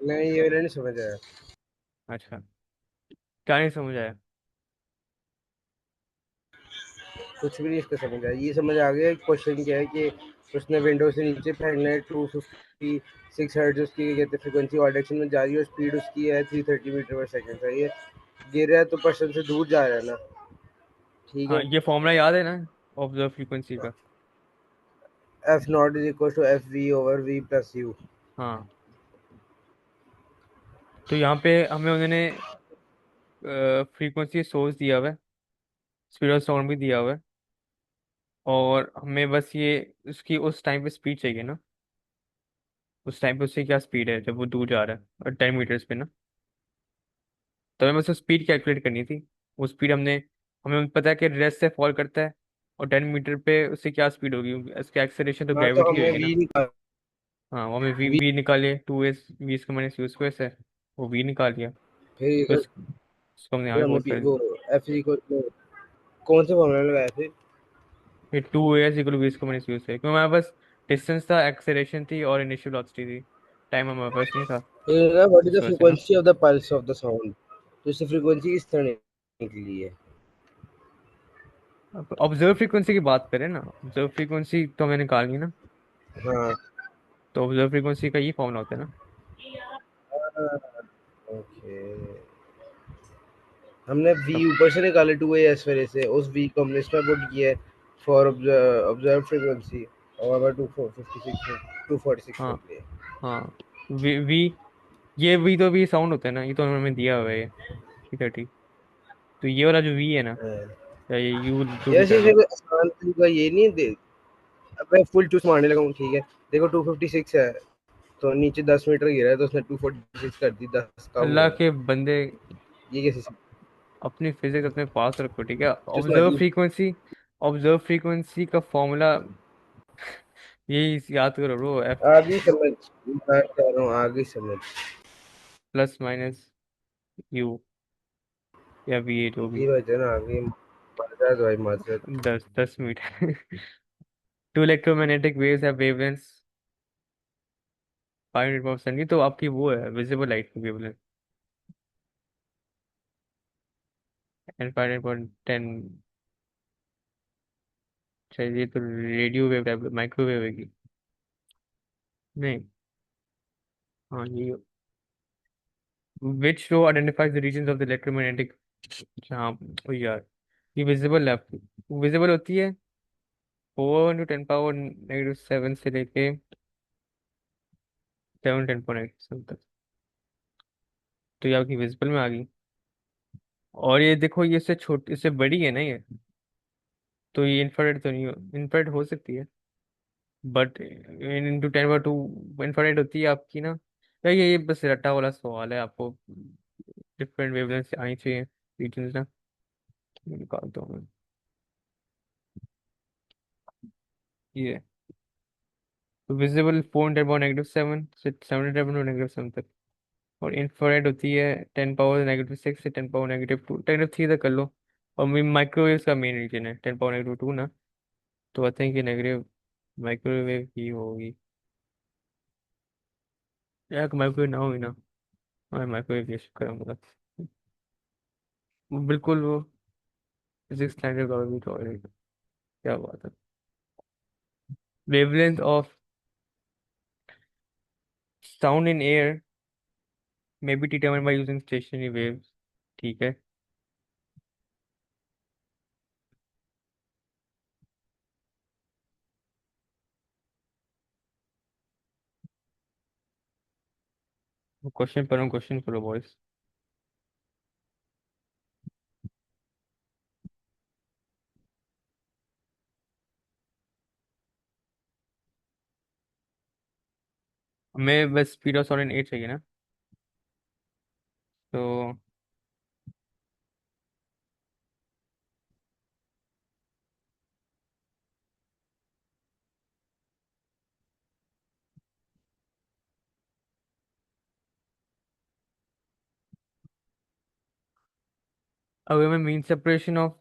नहीं ये वाला नहीं समझ आया। अच्छा, क्या नहीं समझ आया? कुछ भी नहीं इसका समझ आया। ये समझ आ गया क्वेश्चन क्या है कि उसने विंडो से नीचे फेंकना है 256 हर्ट्ज उसकी कहते फ्रीक्वेंसी और डायरेक्शन में जा रही है और स्पीड उसकी है 330 मीटर पर सेकंड। सही है, गिर रहा है तो पर्सन से दूर जा रहा है ना। ठीक हाँ है, ये फॉर्मूला याद है ना ऑब्जर्व फ्रीक्वेंसी का? F naught is equal to F V over V plus U. हाँ तो यहाँ पे हमें उन्होंने फ्रीक्वेंसी सोर्स दिया हुआ है, स्पीड ऑफ साउंड भी दिया हुआ है, और हमें बस ये उसकी उस टाइम पे स्पीड चाहिए ना, उस टाइम पे उससे क्या स्पीड है जब वो दूर जा रहा है और 10 मीटर्स पे ना। तो हमें बस स्पीड कैलकुलेट करनी थी। वो स्पीड हमने, हमें पता है कि रेस्ट से फॉल करता है, और 10 मीटर पे उससे क्या स्पीड होगी, इसकी एक्सेलरेशन तो हाँ तो ग्रेविटी हमें होगी वी ना। निकाल हाँ वो हमें वी वी वी निकालिए, 2s वी इसका माइनस यू स्क्वायर से, वो वी निकाल लिया। तो फिर इसको हमने फिर आगे हमने पुट कर वो दिया। एफ इज इक्वल टू कौन सा फॉर्मूला लगाया फिर? ये 2as इक्वल वी इसका माइनस यू से, क्योंकि हमारे पास डिस्टेंस था, एक्सेलरेशन थी और इनिशियल वेलोसिटी थी, टाइम हमारे पास नहीं था, व्हाट इज द इस वजह से ना। Frequency of the pulse of the sound? तो इससे फ्रीक्वेंसी किस तरह निकली है? ऑब्जर्व फ्रीक्वेंसी की बात करें ना, ऑब्जर्व फ्रीक्वेंसी तो हमें निकालनी है ना। हाँ तो ऑब्जर्व फ्रीक्वेंसी का ये फॉर्मूला होता है ना। ओके, हमने v ऊपर से निकाले 2as वजह से, उस v को हमने इसमें पुट किया है फॉर ऑब्जर्व फ्रीक्वेंसी और हमें 256 246 हाँ निकले। हाँ, वी ये वी तो वी साउंड होता है ना, ये तो हमें दिया हुआ है ये 330। तो ये वाला जो वी है ना, हाँ। या ये यू जो भी यार कर ये लो। कोई आसान तरीका ये नहीं दे। अब मैं फुल चूज मारने लगा हूँ, ठीक है। देखो 256 है तो नीचे 10 मीटर गिरा है तो उसने 246 कर दी, 10 कम अल्लाह हुए। के बंदे, ये कैसे अपनी फिजिक्स अपने पास रखो, ठीक है? चूज मार ऑब्जर्व दी? फ्रीक्वेंसी, ऑब्जर्व फ्रीक्वेंसी का फॉर्मूला यही याद करो ब्रो, एफ आगे समझ, मैं कह रहा हूँ आगे समझ। प्लस माइनस यू, या वी ए जो भी। ये वजह ना आगे माजरत भाई माजरत। 10 metre to electromagnetic waves have wavelengths 500%, ये तो आपकी वो है विजिबल लाइट की वेवलेंथ, एंड 510। चाहिए तो रेडियो वेव टाइप माइक्रोवेव है की नहीं? हाँ ये which row identifies the regions of the electromagnetic, जहाँ ओ यार ये विजिबल है आपकी, विजिबल होती है 4 × 10⁻⁻⁷ से लेके 7 × 10⁻⁸ तक। तो ये आपकी विजिबल में आ गई। और ये देखो ये इससे छोटी, इससे बड़ी है ना ये, तो ये इंफ्रारेड तो नहीं हो, इंफ्रारेड हो सकती है, बट इंटू 10/2 इंफ्रारेड होती है आपकी ना। या ये बस रट्टा वाला सवाल है, आपको डिफरेंट वेवलेंथ आनी चाहिए रीजन्स ना। ये निकालता हूँ मैं, ये विजिबल 4 × 10⁻⁷ से 7 × 10⁻⁷ तक, और इंफ्रारेड होती है 10⁻⁻⁶ से 10⁻⁻2 10⁻³ तक कर लो। और माइक्रोवेव का मेन रीजन है 10⁻⁻2 ना, तो आई थिंक ये नेगेटिव माइक्रोवेव ही होगी, या माइक्रोवेव ना होगी ना। हाँ माइक्रोवेव ये करूँगा बिल्कुल, वो फिजिक्स स्टैंडर्ड का भी तो है। क्या बात है, wavelength of sound in air may be determined by using stationery waves. ठीक है। क्वेश्चन पर क्वेश्चन करो बॉयस। हमें बस स्पीड ऑफ साउंड इन 8 चाहिए ना। तो अगर हमें mean separation of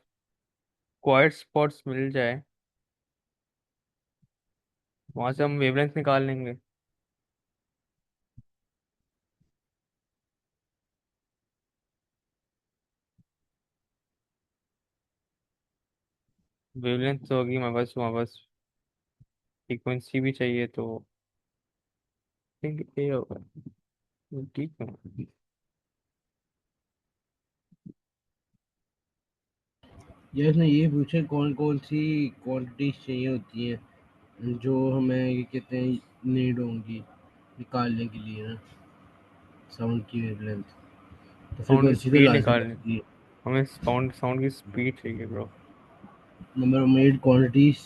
quiet spots मिल जाए, वहां से हम वेवलेंथ निकाल लेंगे। वेवलेंथ तो होगी हमारे पास, वहाँ पास फ्रीक्वेंसी भी चाहिए, तो थिंक ये होगा। ठीक है। ये इसने ये पूछे कौन कौन सी क्वांटिटीज चाहिए होती हैं जो हमें ये कहते हैं नीड होंगी निकालने के लिए ना साउंड की वेवलेंथ। तो साउंड की फ्रीक्वेंसी तो स्पीड लाजमी निकालनी, लगती है। हमें साउंड की स्पीड चाहिए bro. Number of made quantities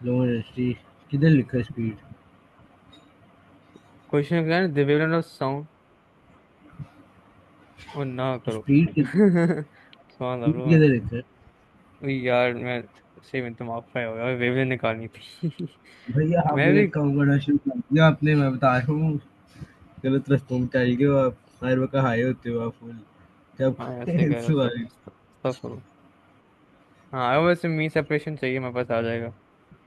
low energy किधर लिखा है स्पीड? क्वेश्चन क्या है, द वेवलेंथ ऑफ साउंड। और ना करो। स्पीड सवाल था ब्रो। किधर लिखा है? यार मैं सही में तुम आप हो यार, वेवलेंथ निकालनी थी। भैया मैं आपने भी। एक काम करना शुरू कर दिया आपने, मैं बता रहा हूँ गलत रास्तों में चल गए हो आप। हर वक्त हाई होते हो आप फुल जब हाँ ऐसे कह रहा सब सवारी। सब करो। हाँ वैसे मी सेपरेशन चाहिए, मेरे पास आ जाएगा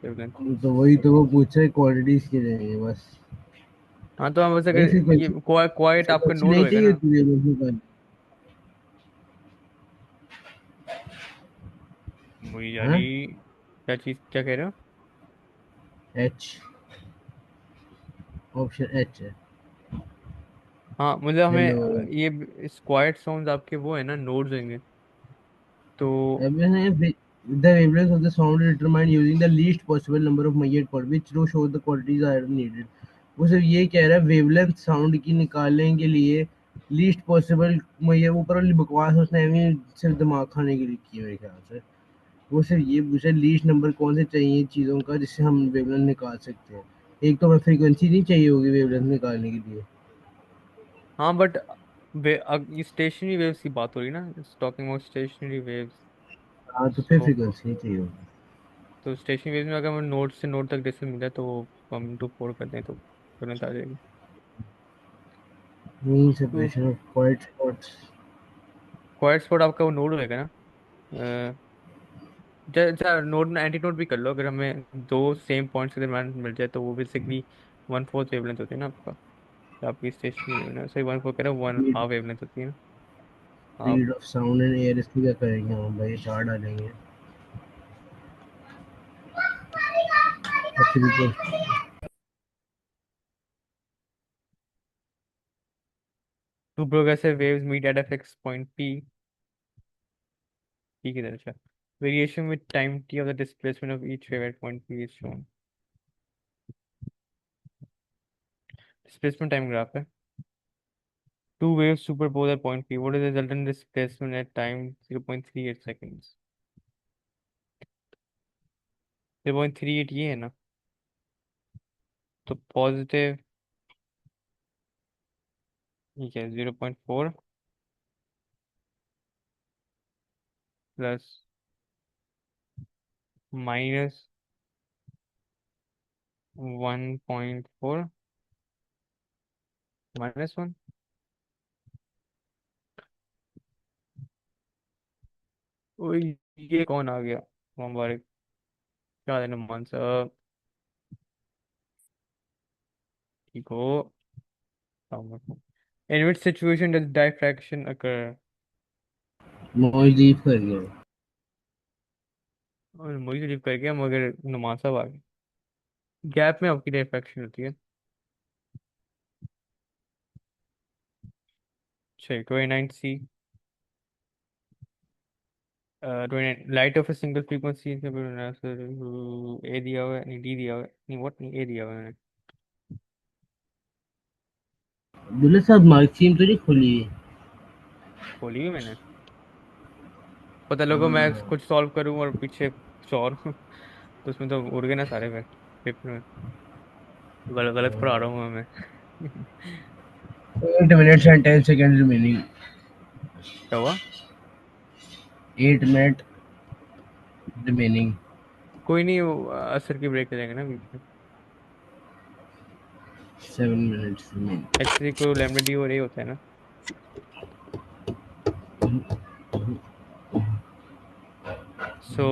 वेवलेंथ। तो वही तो वो पूछा है क्वांटिटीज के लिए बस। हाँ तो हम वैसे भाई ये फ्रीक्वेंसी क्वाइट आपका फ्रीक्वेंसी नोड नहीं होएगा चाहिए ना। होती वेवलेंथ वही का। हाँ यारी, क्या चीज क्या कह रहे हो। एच ऑप्शन एच है। हाँ मतलब हमें हेलो ये स्क्वायर साउंड आपके वो है ना, नोड्स होंगे। तो the wavelength of the sound is determined using the least possible number of Maillard chords which to show the quantities are needed। वो सिर्फ ये कह रहा है वेवलेंथ साउंड की निकालने के लिए लीस्ट पॉसिबल। मैं ऊपर वाली बकवास उसने एवं सिर्फ दिमाग खाने के लिए की मेरे ख्याल से। वो सिर्फ ये पूछा लीस्ट नंबर कौन से चाहिए चीज़ों का जिससे हम वेवलेंथ निकाल सकते हैं। एक तो हमें फ्रीक्वेंसी नहीं चाहिए होगी वेवलेंथ निकालने के लिए। हाँ बट ये स्टेशनरी वेव्स की बात हो रही है ना, टॉकिंग अबाउट स्टेशनरी वेव्स। हाँ तो फिर सो फ्रीक्वेंसी नहीं चाहिए होगी। तो स्टेशनरी वेव्स में अगर हमें नोड से नोड तक डिस्टेंस मिल जाए, तो वो हम टू फोर करते हैं तो तुरंत आ जाएगी। मीन तो separation of quiet spots. Quite spot आपका वो नोड होएगा ना। नोड में एंटी नोड भी कर लो, अगर हमें दो सेम पॉइंट्स के दरम्यान मिल जाए, तो वो बेसिकली वन फोर्थ वेवलेंथ होती है ना आपका। आपकी स्टेशनरी वेवलेंथ सही, वन फोर्थ कह रहे हो, वन हाफ वेवलेंथ होती है ना आप। Speed of sound and air इसकी क्या करेंगे हम भाई चार डालेंगे। अच्छी बिल्कुल। Two progressive waves meet at a fix point P. P की तरह variation with time T of the displacement of each wave at point P is shown. Displacement time graph है। Two waves superpose at point P. What is the resultant displacement at time 0.38 seconds? 0.38 ये है ना, तो positive ये क्या है, 0.4 plus minus 1.4 -1। ये कौन आ गया, मुबारक। क्या देना मान साहब, ठीक हो। In which situation does diffraction occur? Noise leave कर गया। और मुझे लीव कर गया, मगर नुमान साहब आ गए। गैप में आपकी diffraction होती है। अच्छा 29C 29 light of a single frequency ए दिया हुआ है, नहीं डी दिया हुआ है, नहीं व्हाट, नहीं ए दिया हुआ है। अब्दुल्ला साहब मार्कशीट तो नहीं खुली है। खोली हुई मैंने, पता लगा मैं कुछ सॉल्व करूँ और पीछे कुछ और तो उसमें तो उड़ गए ना सारे पेपर में, गलत गलत पढ़ा रहा हूँ मैं 8 minutes and 10 seconds remaining. क्या हुआ? 8 minutes remaining. कोई नहीं, वो असर की ब्रेक ले लेंगे ना बीच में। 7 minutes remaining. एक्स को लैम्डा डी और ए होता है ना। सो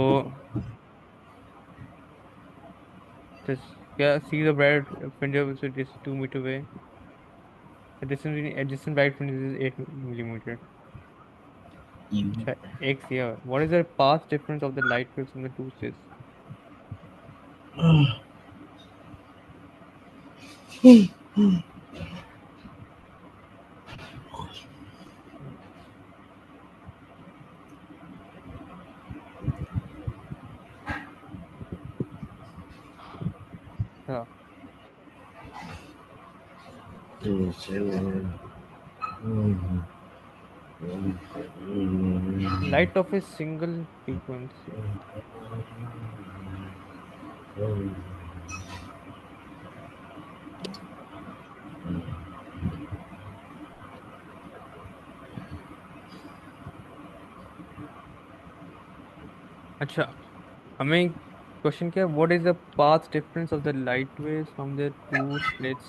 this yeah, see the bright fringe so it is 2 meter away. The distance between adjacent bright fringes is 8 millimeter. अच्छा, एक yeah. What is the path difference of the light waves from the two states? हाँ, 7. light of a single frequency. अच्छा, हमें question क्या है? What is the path difference of the light waves from the two slits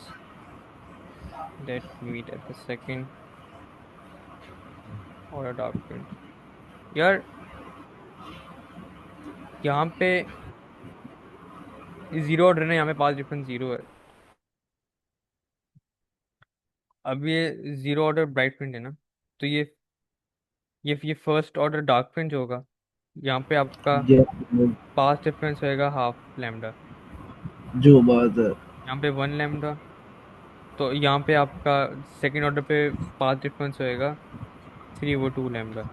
that meet at the second order dark fringe? यार यहाँ पे zero order है, यहाँ पे पाथ डिफरेंस जीरो है। अब ये जीरो ऑर्डर ब्राइट फ्रिंज है ना, तो ये फर्स्ट ऑर्डर डार्क फ्रिंज होगा। यहाँ पे आपका पाथ डिफरेंस होएगा हाफ लैम्डा, जो बात है। यहाँ पे 1 लैम्डा। तो यहाँ पे आपका सेकेंड ऑर्डर पे पाथ डिफरेंस होएगा 3/2 लैम्डा।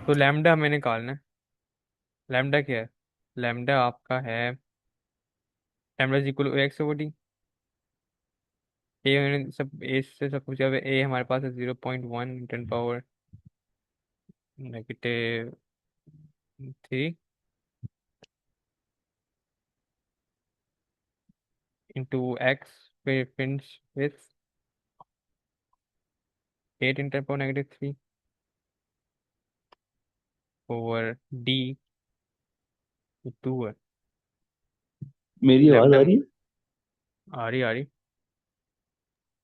तो लैम्डा हमें निकालना है। लैम्डा क्या है? लैम्डा आपका है लैम्डा इज इक्वल टू एक्स/डी। ए सब ए से सब कुछ, ए हमारे पास है 0.1 10 power -3 into x finished with 8 in 10 power -3 over d 2 है। मेरी आवाज लैम्डा आ रही है? आ रही।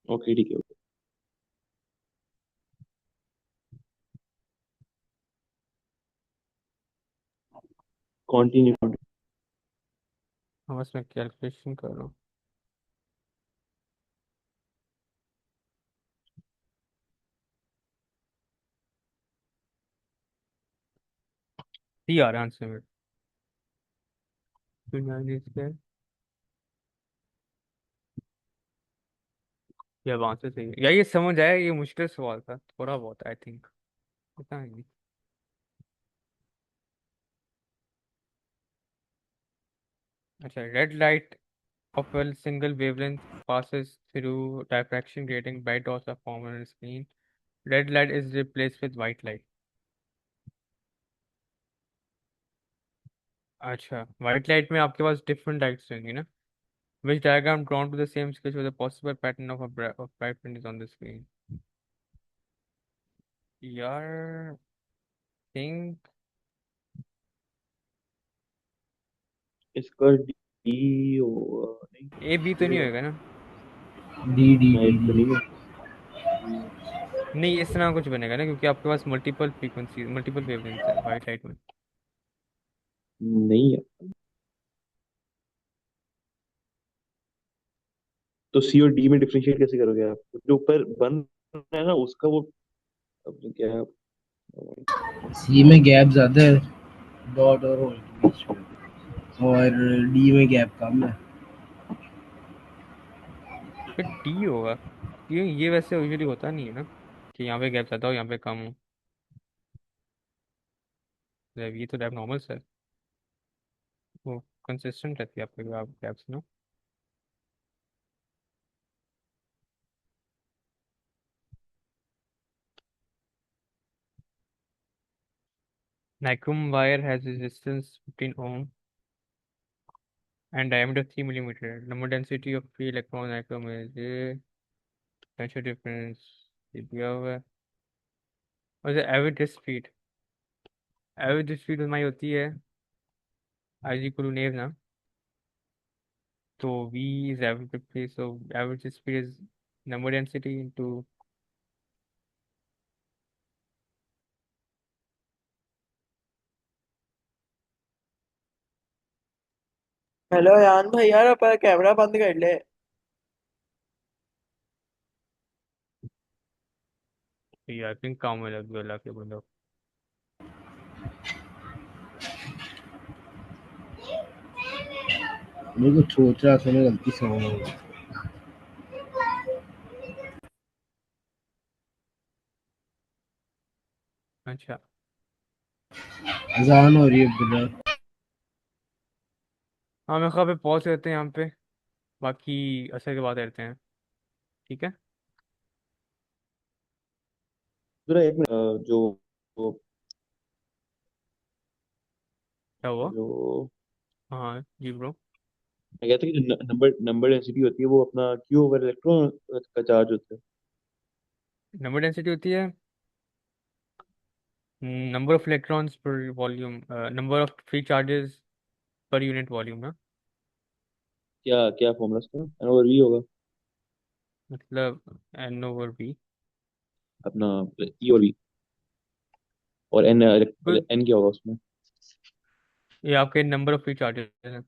ओके ठीक है। कंटिन्यू। हम इसमें कैलकुलेशन कर रहा हूँ। सी आ रहा है आंसर में। तो यार इसके ये अब आंसर सही है यार, ये समझ आया, ये मुश्किल सवाल था थोड़ा बहुत आई थिंक, पता नहीं। अच्छा, red light of a single wavelength passes through diffraction creating bright dots are formed on the screen. Red light is replaced with white light. अच्छा, white light में आपके पास different lights होंगी ना? Which diagram drawn to the same sketch with a possible pattern of bright print is on the screen? यार think इसका D होगा A B तो नहीं नहीं? होएगा ना? डी डी डी नहीं तो डी नहीं है। नहीं, इस तरह कुछ बनेगा ना, क्योंकि आपके पास मल्टीपल फ्रीक्वेंसी मल्टीपल वेवलेंथ है व्हाइट लाइट में। नहीं है तो सी और डी में डिफरेंशिएट कैसे करोगे आप? जो ऊपर बन रहा है ना उसका वो अब क्या है? सी में गैप ज्यादा है डॉट और होल के बीच में, और डी में गैप कम है। फिर D होगा। ये वैसे यूजुअली होता नहीं है ना कि यहाँ पे गैप ज़्यादा हो यहाँ पे कम हो। ये तो गैप नॉर्मल है, वो कंसिस्टेंट रहती है आपके गैप्स ना। Nichrome wire has resistance 15 ohm and diameter 3 millimeter. Number density of free electron nichrome is potential difference ये दिया हुआ है। और एवरेज स्पीड हमारी होती है आई जी कुल नेव ना, तो v is average speed, so average speed is number density into hello यान भाई, यार अपना कैमरा बंद कर ले। आई थिंक काम में लग गया के बोलो। मेरे को सोच रहा था मैं गलती से ऑन हो गया। अच्छा अजान हो रही है ब्रदर। हाँ मैं कहाँ पे पहुँच रहते हैं यहाँ पे, बाकी असर के बाद रहते हैं, ठीक है। जरा एक मिनट जो क्या हुआ? जो हाँ जी ब्रो। मैं कहता हूँ कि जो नंबर नंबर डेंसिटी होती है वो अपना क्यू ओवर इलेक्ट्रॉन का चार्ज होता है। नंबर डेंसिटी होती है नंबर ऑफ इलेक्ट्रॉन्स पर volume, number of free charges per unit volume ना। क्या क्या फॉर्मूला इसका एन ओवर वी होगा मतलब एन ओवर बी। अपना ई और वी और एन एन क्या होगा उसमें। ये आपके नंबर ऑफ फ्री चार्जेस है,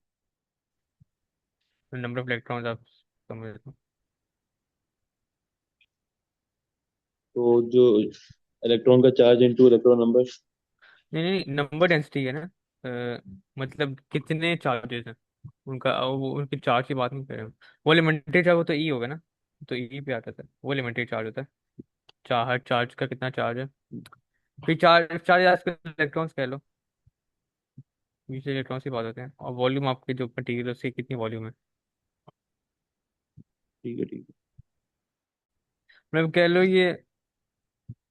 नंबर ऑफ इलेक्ट्रॉन्स आप समझ लो। तो जो इलेक्ट्रॉन का चार्ज इनटू इलेक्ट्रॉन नंबर। नहीं नहीं, नंबर डेंसिटी है ना, मतलब कितने चार्जेस हैं उनका, वो उनके चार्ज की बात नहीं कर रहे हम। वो एलिमेंट्री चार्ज वो तो ई होगा ना, तो ई पे आता था, वो एलिमेंट्री चार्ज होता है। हर चार्ज का कितना चार्ज है, फिर चार्ज चार्ज आजकल इलेक्ट्रॉन्स कह लो, बीच इलेक्ट्रॉन्स की बात होते हैं। और वॉल्यूम आपके जो मटीरियल उसकी कितनी वॉल्यूम है, ठीक है ठीक मतलब कह लो ये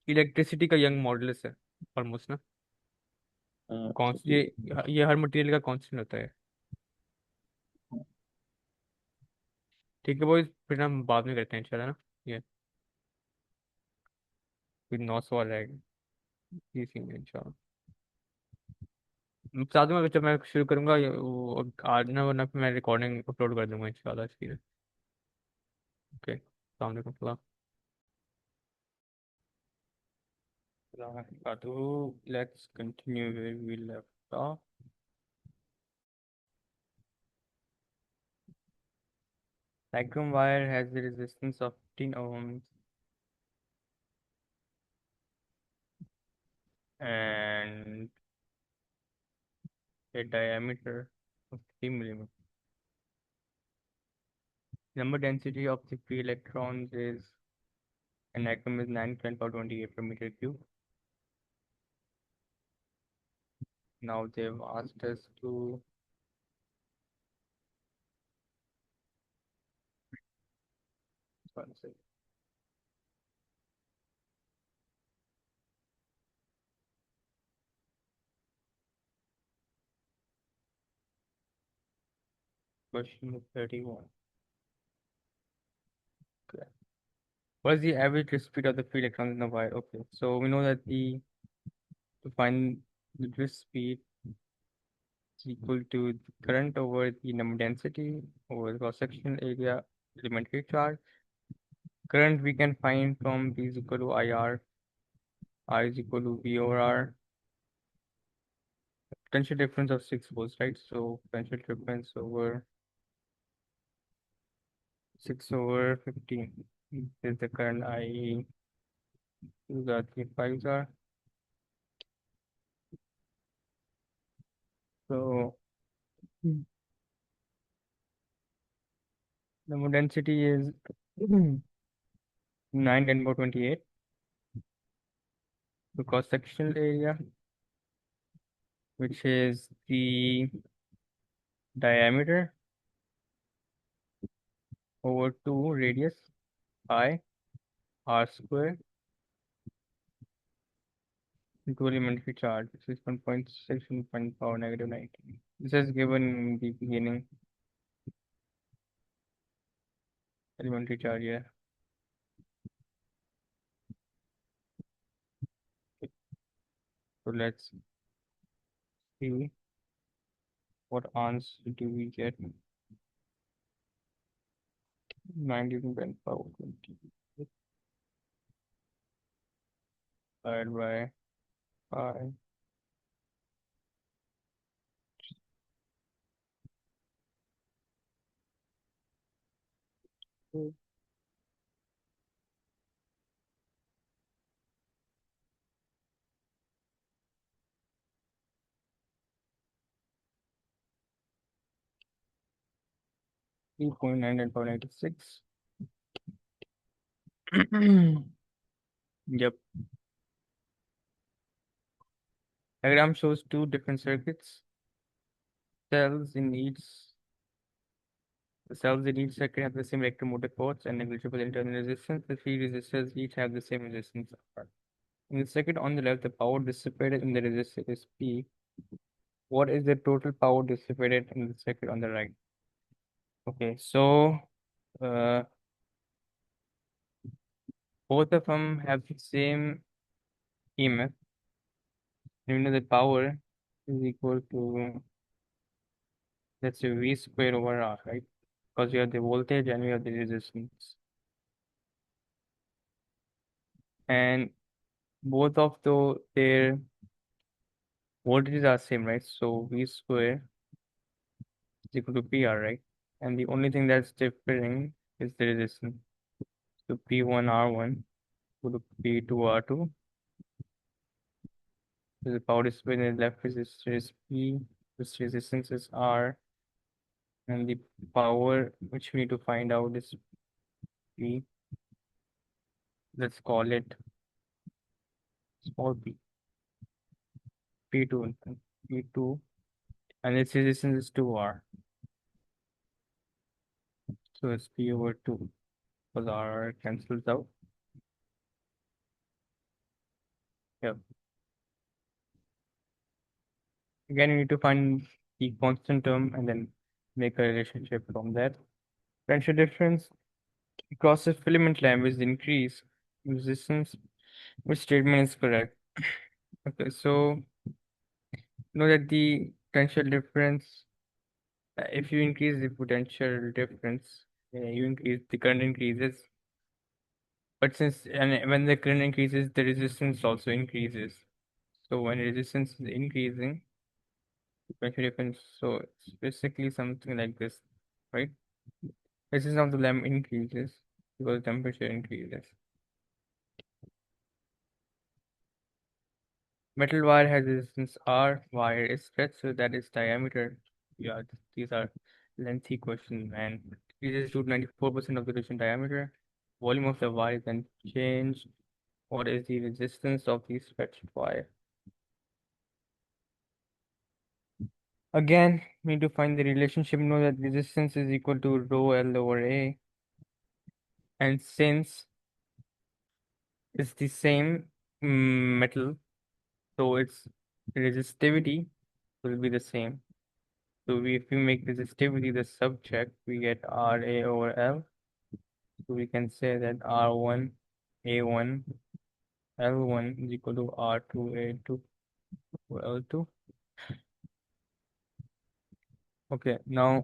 इलेक्ट्रिसिटी का यंग मॉडुलस है ऑलमोस्ट ना। है। हाँ कौन अच्छा ठीक है। ये हर मटेरियल का कांस्टेंट होता है, ठीक है। वो फिर हम बाद में करते हैं इंशाल्लाह ना। ये फिर 9 सवाल रहेगा इसी में इंशाल्लाह। बता दूंगा जब मैं शुरू करूंगा वो आज ना, वरना फिर मैं रिकॉर्डिंग अपलोड कर दूंगा इंशाल्लाह इसकी। ओके, अस्सलाम वालेकुम। Let's continue where we left off. Vacuum wire has a resistance of 15 ohms and a diameter of 3 millimeters. Number density of the free electrons is an atom is 9 × 10⁻28 per meter cube. Now they've asked us to one second. Question 31. Okay. What is the average speed of the free electrons in the wire? Okay, so we know that to find the drift speed is equal to the current over the number density over the cross-section area elementary charge. Current we can find from V is equal to IR, I is equal to V over R. Potential difference of 6 volts, right? So potential difference over 6 over 15 is the current I. These are 3 5s are. So number density is 9 10 power 28. The cross-sectional area, which is the diameter over 2 radius pi r square into elementary charge, which is 1.6 in 10 power negative 19. This is given in the beginning. Elementary charge, yeah. So let's see what answer do we get. 90 to 10 power 20 divided by pi. So 3.9 10 power 96. Yep. Diagram shows two different circuits. Cells in each The cells in each circuit have the same electromotive force and negligible internal resistance. The three resistors each have the same resistance R. In the circuit on the left, the power dissipated in the resistor is P. What is the total power dissipated in the circuit on the right? Okay, so uh, both of them have the same EMF. You know the power is equal to, let's say, V square over R, right? Because we have the voltage and we have the resistance. And both of their voltages are same, right? So V square is equal to PR, right? And the only thing that's differing is the resistance. So P1 R1 equal to P2 R2. So the power dissipated in the left resistor is P, this resistance is R, and the power which we need to find out is P. Let's call it small p, P2, P2, and its resistance is 2R. So it's P over 2, because R cancels out. Yep. Again, you need to find the constant term and then make a relationship from that. Potential difference across the filament lamp is increase resistance. Which statement is correct? Okay, so know that the potential difference, if you increase the potential difference, you increase the current increases. But when the current increases, the resistance also increases. So when resistance is increasing, potential difference. So it's basically something like this, right? Resistance of the lamp increases because temperature increases. Metal wire has resistance R, wire is stretched, so that is diameter. Yeah, these are lengthy questions, and it is to 94% of the region diameter. Volume of the wire is then changed. What is the resistance of the stretched wire? Again, we need to find the relationship. Know that resistance is equal to rho L over A. And since it's the same metal, so its resistivity will be the same. So if we make resistivity the subject, we get RA over L. So we can say that R1 A1 L1 is equal to R2 A2 or L2. Okay, now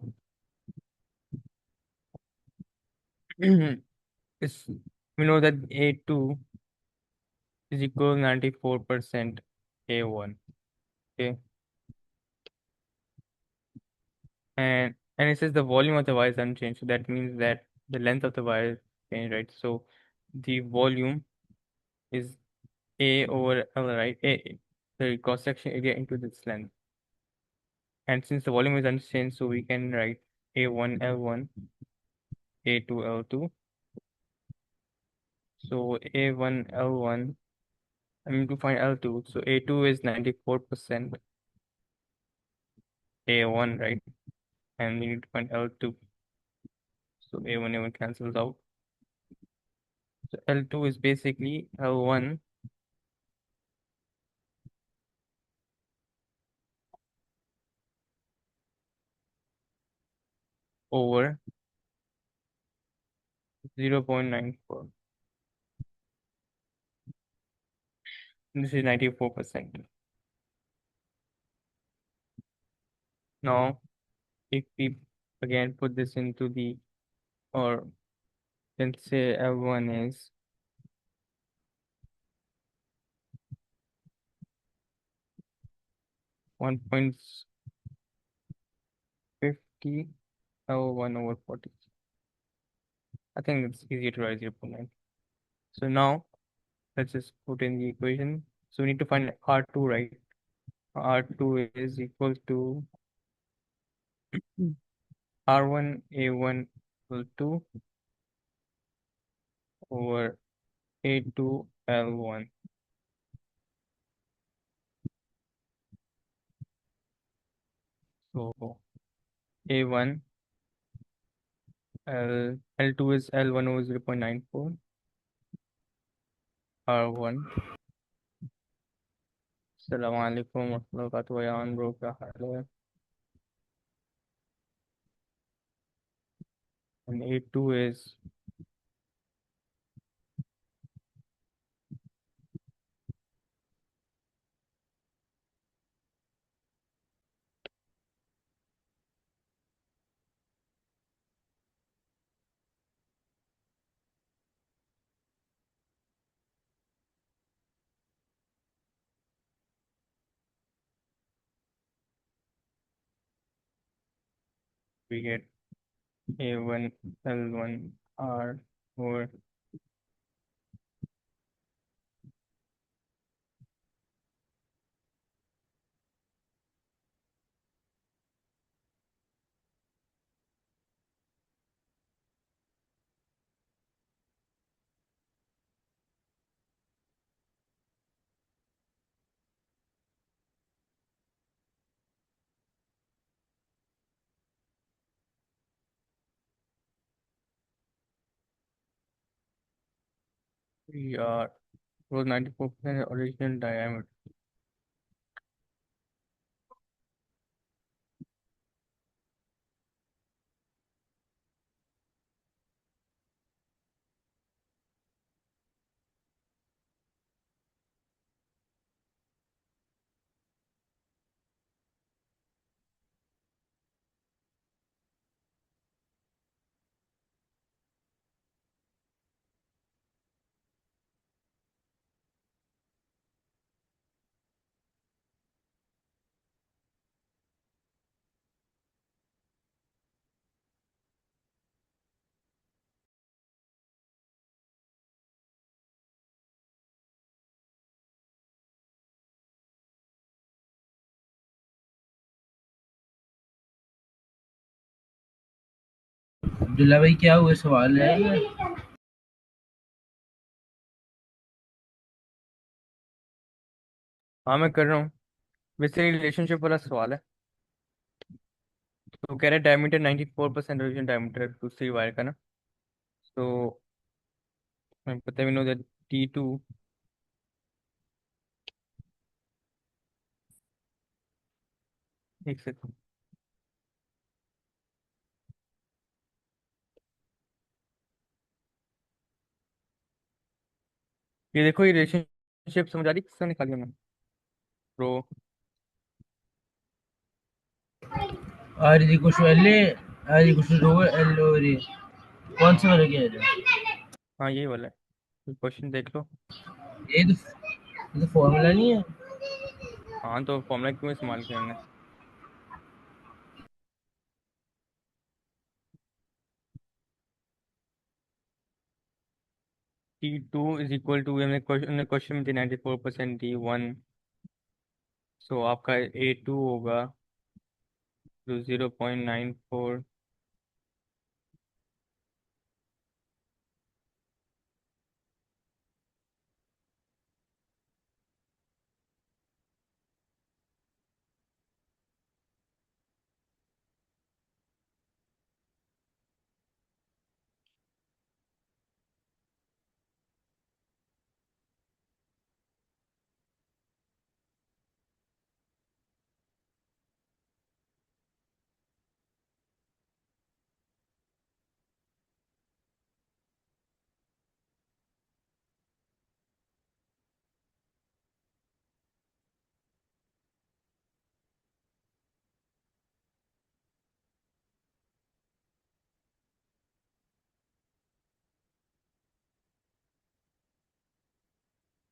it's, we know that A2 is equal to 94% A1. Okay. And it says the volume of the wire is unchanged. So that means that the length of the wire is changed, right? So the volume is A over L, right? The cross section area into this length. And since the volume is unchanged, so we can write A1 L1, A2 L2. So A1, L1, I mean to find L2. So A2 is 94%, A1, right? And we need to find L2. So A1 cancels out. So L2 is basically L1 over 0.94. This is 94%. Now, if we again put this into the, or let's say L1 is 1.50 L1 over 40. I think it's easier to write 0.9. So now let's just put in the equation. So we need to find R2, right? R2 is equal to R1 A1 equal to over A2 L1. So A1 L2 is L1 over 0.94. R1. Assalamu alaikum wa rahmatullahi wa barakatuh. Bro, क्या हाल है? And A2 is we get A1 L1 R over we are was 94% original diameter. Abdullah भाई क्या हुआ सवाल है हाँ मैं कर रहा हूँ। वैसे रिलेशनशिप वाला सवाल है। तो कह रहे डायमीटर 94% ओरिजिनल डायमीटर दूसरी वायर का ना। तो मैं पता भी नो दैट T2 एक सेकंड। ये देखो ये रिलेशनशिप समझ आ रही किसका निकाली हमने प्रो। R is equal to L A R is equal to rho L और ए कौन सा वाला कह रहे हैं हाँ यही वाला है क्वेश्चन देख लो। ये तो फॉर्मूला नहीं है हाँ तो फॉर्मूला क्यों इस्तेमाल किया हमने। T2 इज इक्वल टू हमने क्वेश्चन में थी 94% D1। सो आपका A2 होगा जो 0.94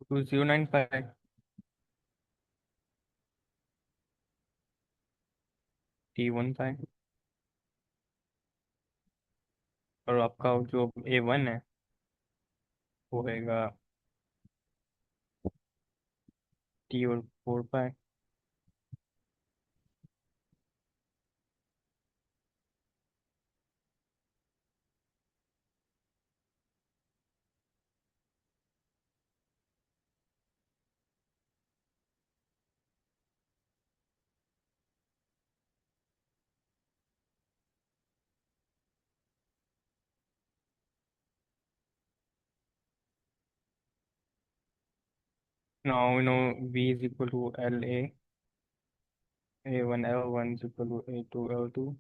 2095 T1 pi और आपका जो A1 है वो रहेगा T4 pi। Now we know V is equal to LA, A1 L1 is equal to A2 L2.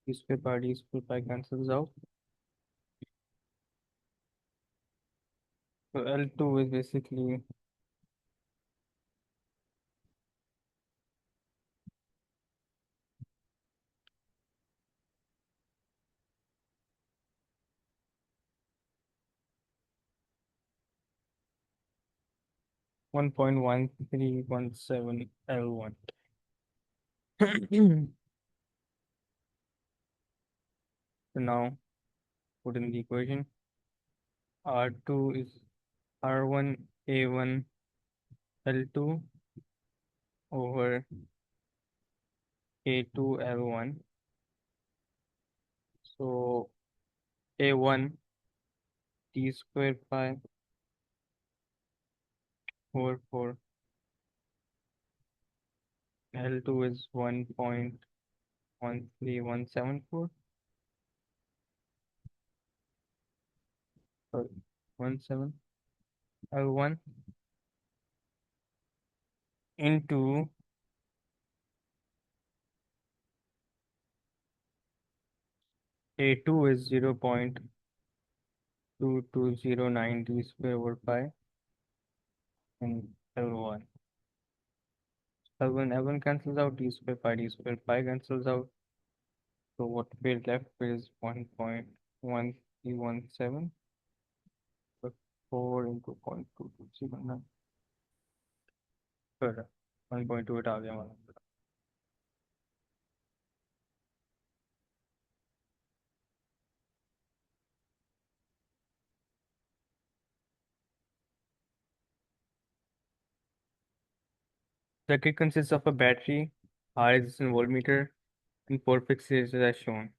D square pi cancels out. So L2 is basically 1.1317 L1. So now put in the equation. R2 is R1 A1 L2 over A2 L1. So A1 T square pi over 4. L2 is 1.13174. Sorry, 17 L1 into A2 is 0.2209 D square over pi and L1. L1 cancels out, D square pi cancels out. So what we left is 1.1317 but 4 into 0.2209. Good. 1.28 आ गया हमारा। Circuit consists of a battery, R is in voltmeter, and 4 fixes as shown.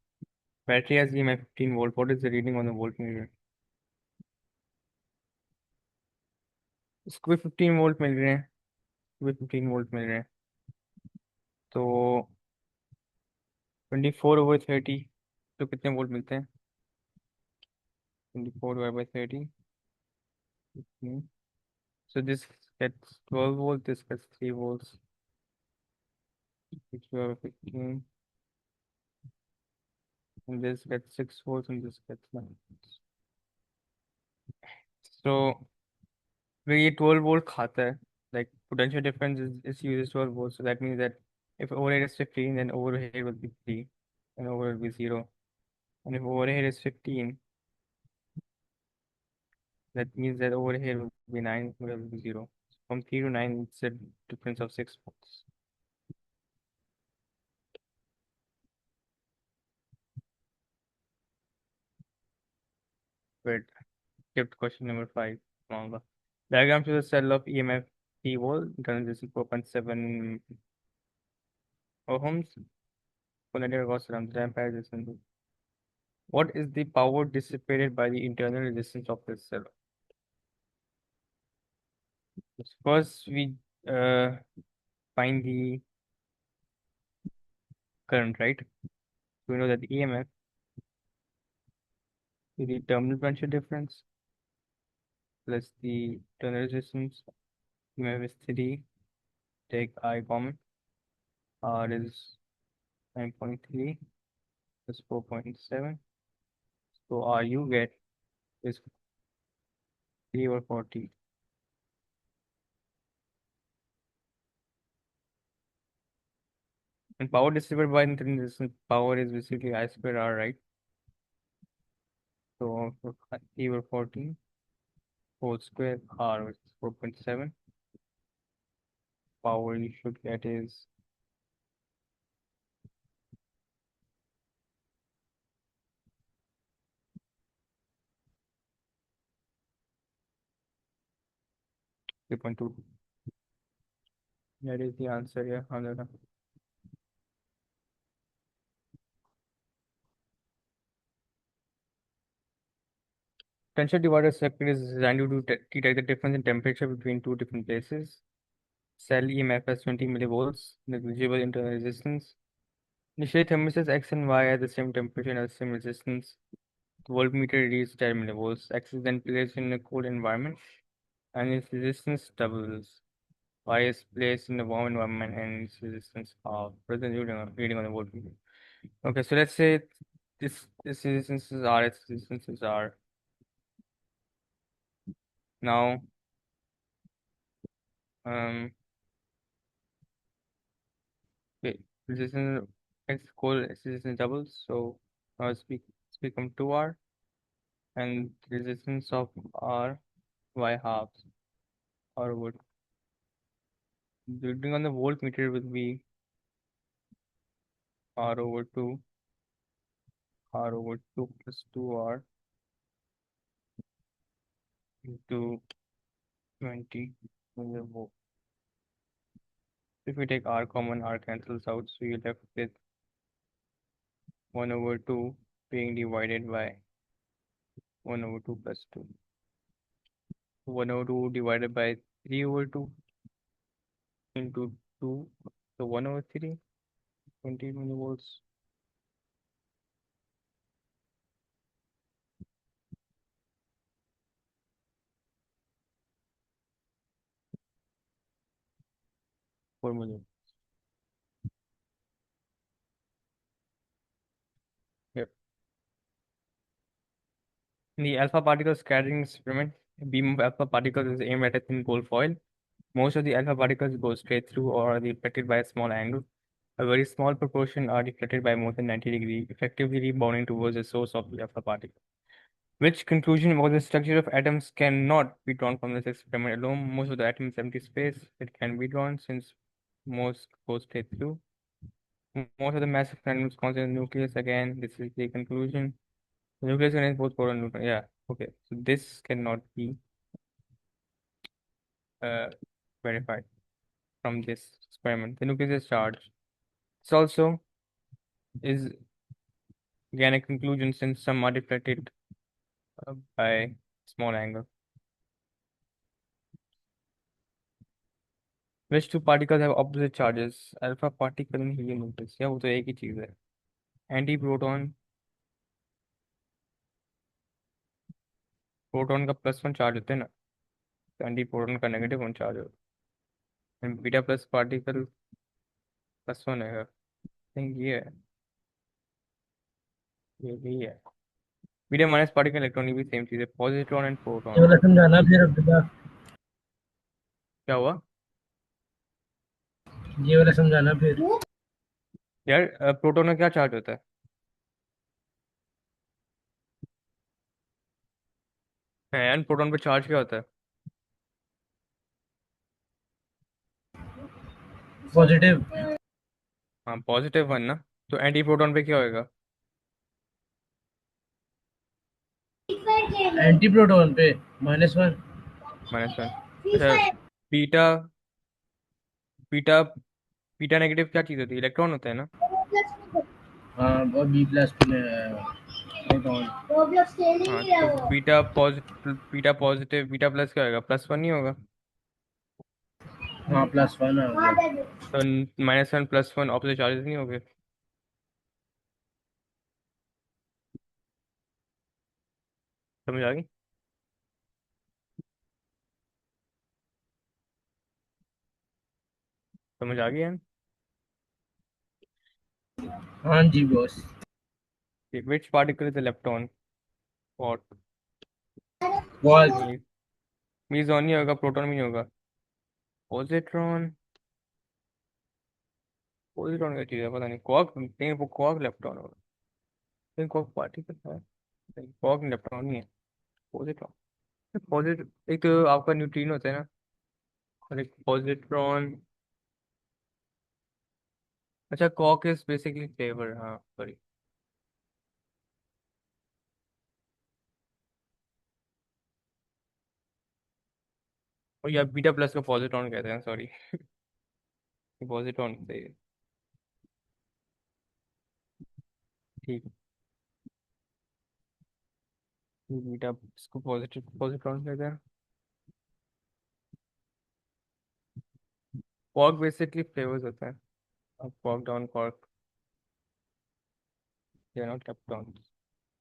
Battery has EMF 15 volt. What is the reading on the voltmeter? इसको भी 15 volt मिल रहे हैं, इसको भी 15 volt मिल रहे हैं। तो 24/30 तो कितने वोल्ट मिलते हैं? 24/30. So this gets 12 volts, this gets 3 volts. 6/15. And this gets 6 volts and this gets 9 volts. So where ये 12 volt खाता है, like potential difference is uses 12 volts. So that means that if overhead is 15, then overhead will be 3 and overhead will be 0. And if overhead is 15, that means that overhead will be 9, overhead will be 0. From 3 to 9, it's a difference of 6 volts. Good. Skipped question number 5. Manga. Diagram shows a cell of EMF P volt, internal resistance 4.7 ohms, potential across around the ampere resistance. What is the power dissipated by the internal resistance of this cell? First, we uh, find the current, right? So we know that the EMF is the terminal potential difference plus the internal resistance. EMF is 3. Take I common. R is 9.3 plus 4.7. So R you get is 3 over 40. And power distributed by internal resistance, power is basically I square R, right? So 3 over 40 whole square R, which is 4.7. Power you should get is 3.2. That is the answer, yeah. Hamza. Tensor divider circuit is designed to detect the difference in temperature between two different places. Cell EMF as 20 millivolts, negligible internal resistance. Initially, thermistors X and Y at the same temperature and at the same resistance. Voltmeter reads 10 millivolts. X is then placed in a cold environment and its resistance doubles. Y is placed in a warm environment and its resistance half. Present reading on the voltmeter. Okay, so let's say this resistance is R, its resistance is R. Now, wait, resistance X cold resistance doubles, so now it's become 2R, and resistance of R Y halves or would reading on the voltmeter will be R over 2 plus 2R into 20 millivolts. If we take R common, R cancels out, so you're left with 1 over 2 being divided by 1 over 2 plus 2. 1 over 2 divided by 3 over 2 into 2, so 1 over 3, 20 millivolts. Formula. Yep. In the alpha particle scattering experiment, a beam of alpha particles is aimed at a thin gold foil. Most of the alpha particles go straight through or are deflected by a small angle. A very small proportion are deflected by more than 90 degrees, effectively rebounding towards the source of the alpha particle. Which conclusion about the structure of atoms cannot be drawn from this experiment alone? Most of the atom is empty space. It can be drawn since most go straight through. Most of the massive atoms contain the nucleus. Again, this is the conclusion. The nucleus contains both proton and neutron. Yeah, okay. So this cannot be verified from this experiment. The nucleus is charged. This also is again a conclusion since some are deflected by small angle. Which two particles have opposite charges? Alpha particle and helium nucleus. या वो तो एक ही चीज है. Antiproton, proton का +1 charge होता है ना, तो एंटीप्रोटॉन का -1 चार्ज होता है. एंड बीटा प्लस पार्टिकल +1 है. थिंक ये है, ये भी है. बीटा माइनस पार्टिकल इलेक्ट्रॉन की भी सेम चीज है. पॉजिट्रॉन एंड ये प्रोटॉन. वाला समझाना फिर अब्दुल्ला, क्या हुआ ये वाला समझाना फिर. यार? प्रोटॉन का क्या चार्ज होता है? एंड प्रोटॉन पे चार्ज क्या होता है? पॉजिटिव. हाँ, +1 ना. तो एंटी प्रोटॉन पे क्या होएगा? एंटी प्रोटॉन पे -1. -1. अच्छा, बीटा बीटा बीटा नेगेटिव क्या चीज होती है? इलेक्ट्रॉन होता है ना. हाँ, और B+ प्रोटॉन. हाँ, तो बीटा पॉजिटिव बीटा प्लस क्या होगा? +1 नहीं होगा. हाँ, +1 आ गया. तो -1 +1 ऑपोजिट चार्जेस नहीं होंगे. समझ आ गई? समझ आ गई है? हाँ जी boss. Which particle is a lepton? What? Quark. Meson नहीं होगा, प्रोटॉन भी नहीं होगा। पॉजिट्रॉन, पॉजिट्रॉन क्या चीज़ है पता नहीं, क्वार्क नहीं, वो क्वार्क लेप्टॉन होगा, लेकिन क्वार्क पार्टिकल है नहीं, क्वार्क लेप्टॉन नहीं है, पॉजिट्रॉन। पॉजिट एक तो आपका न्यूट्रिनो होता है ना, और एक पॉजिट्रॉन। अच्छा, क्वार्क इज बेसिकली फ्लेवर, हाँ सॉरी। और या बीटा प्लस को पॉजिट्रॉन कहते हैं, सॉरी। पॉजिट्रॉन सही है। ठीक, बीटा इसको पॉजिटिव पॉजिट्रॉन कहते हैं। क्वार्क बेसिकली फ्लेवर्स होते हैं। अब quark down quark, they are not leptons,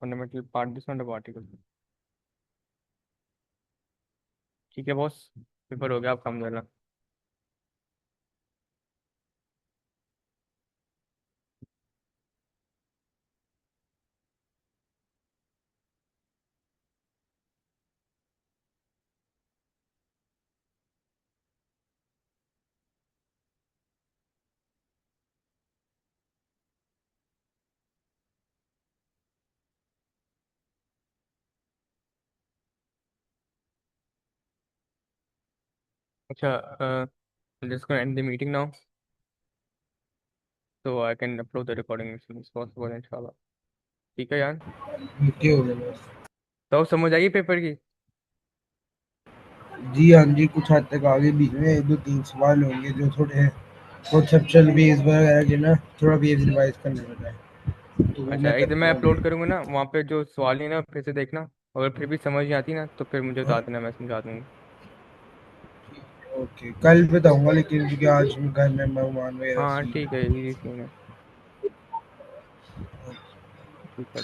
fundamental part, this not a particle। ठीक है बॉस, पेपर हो गया, आप काम देना। अच्छा, just gonna end the meeting now, so I can upload the recording as soon as possible, इंशाल्लाह। ठीक है यार, ओके हो गया बस। तो समझ आई पेपर की? जी हाँ जी, कुछ हद तक आगे, बीच में 1-2-3 सवाल होंगे जो थोड़े कॉन्सेप्चुअल बेस वगैरह के ना, थोड़ा बेस रिवाइज करने लगा है, तो वो अच्छा, मैं एक दिन करता मैं हूँ अभी। अपलोड करूंगा ना, वहाँ पे जो सवाल है ना फिर से देखना, अगर फिर भी समझ नहीं आती ना तो फिर मुझे बता देना, मैं समझा दूंगा। ओके, कल बताऊंगा, लेकिन क्योंकि आज मैं घर में मेहमान वगैरह हाँ सी ठीक है, हैं। इजी सीन है। ठीक है,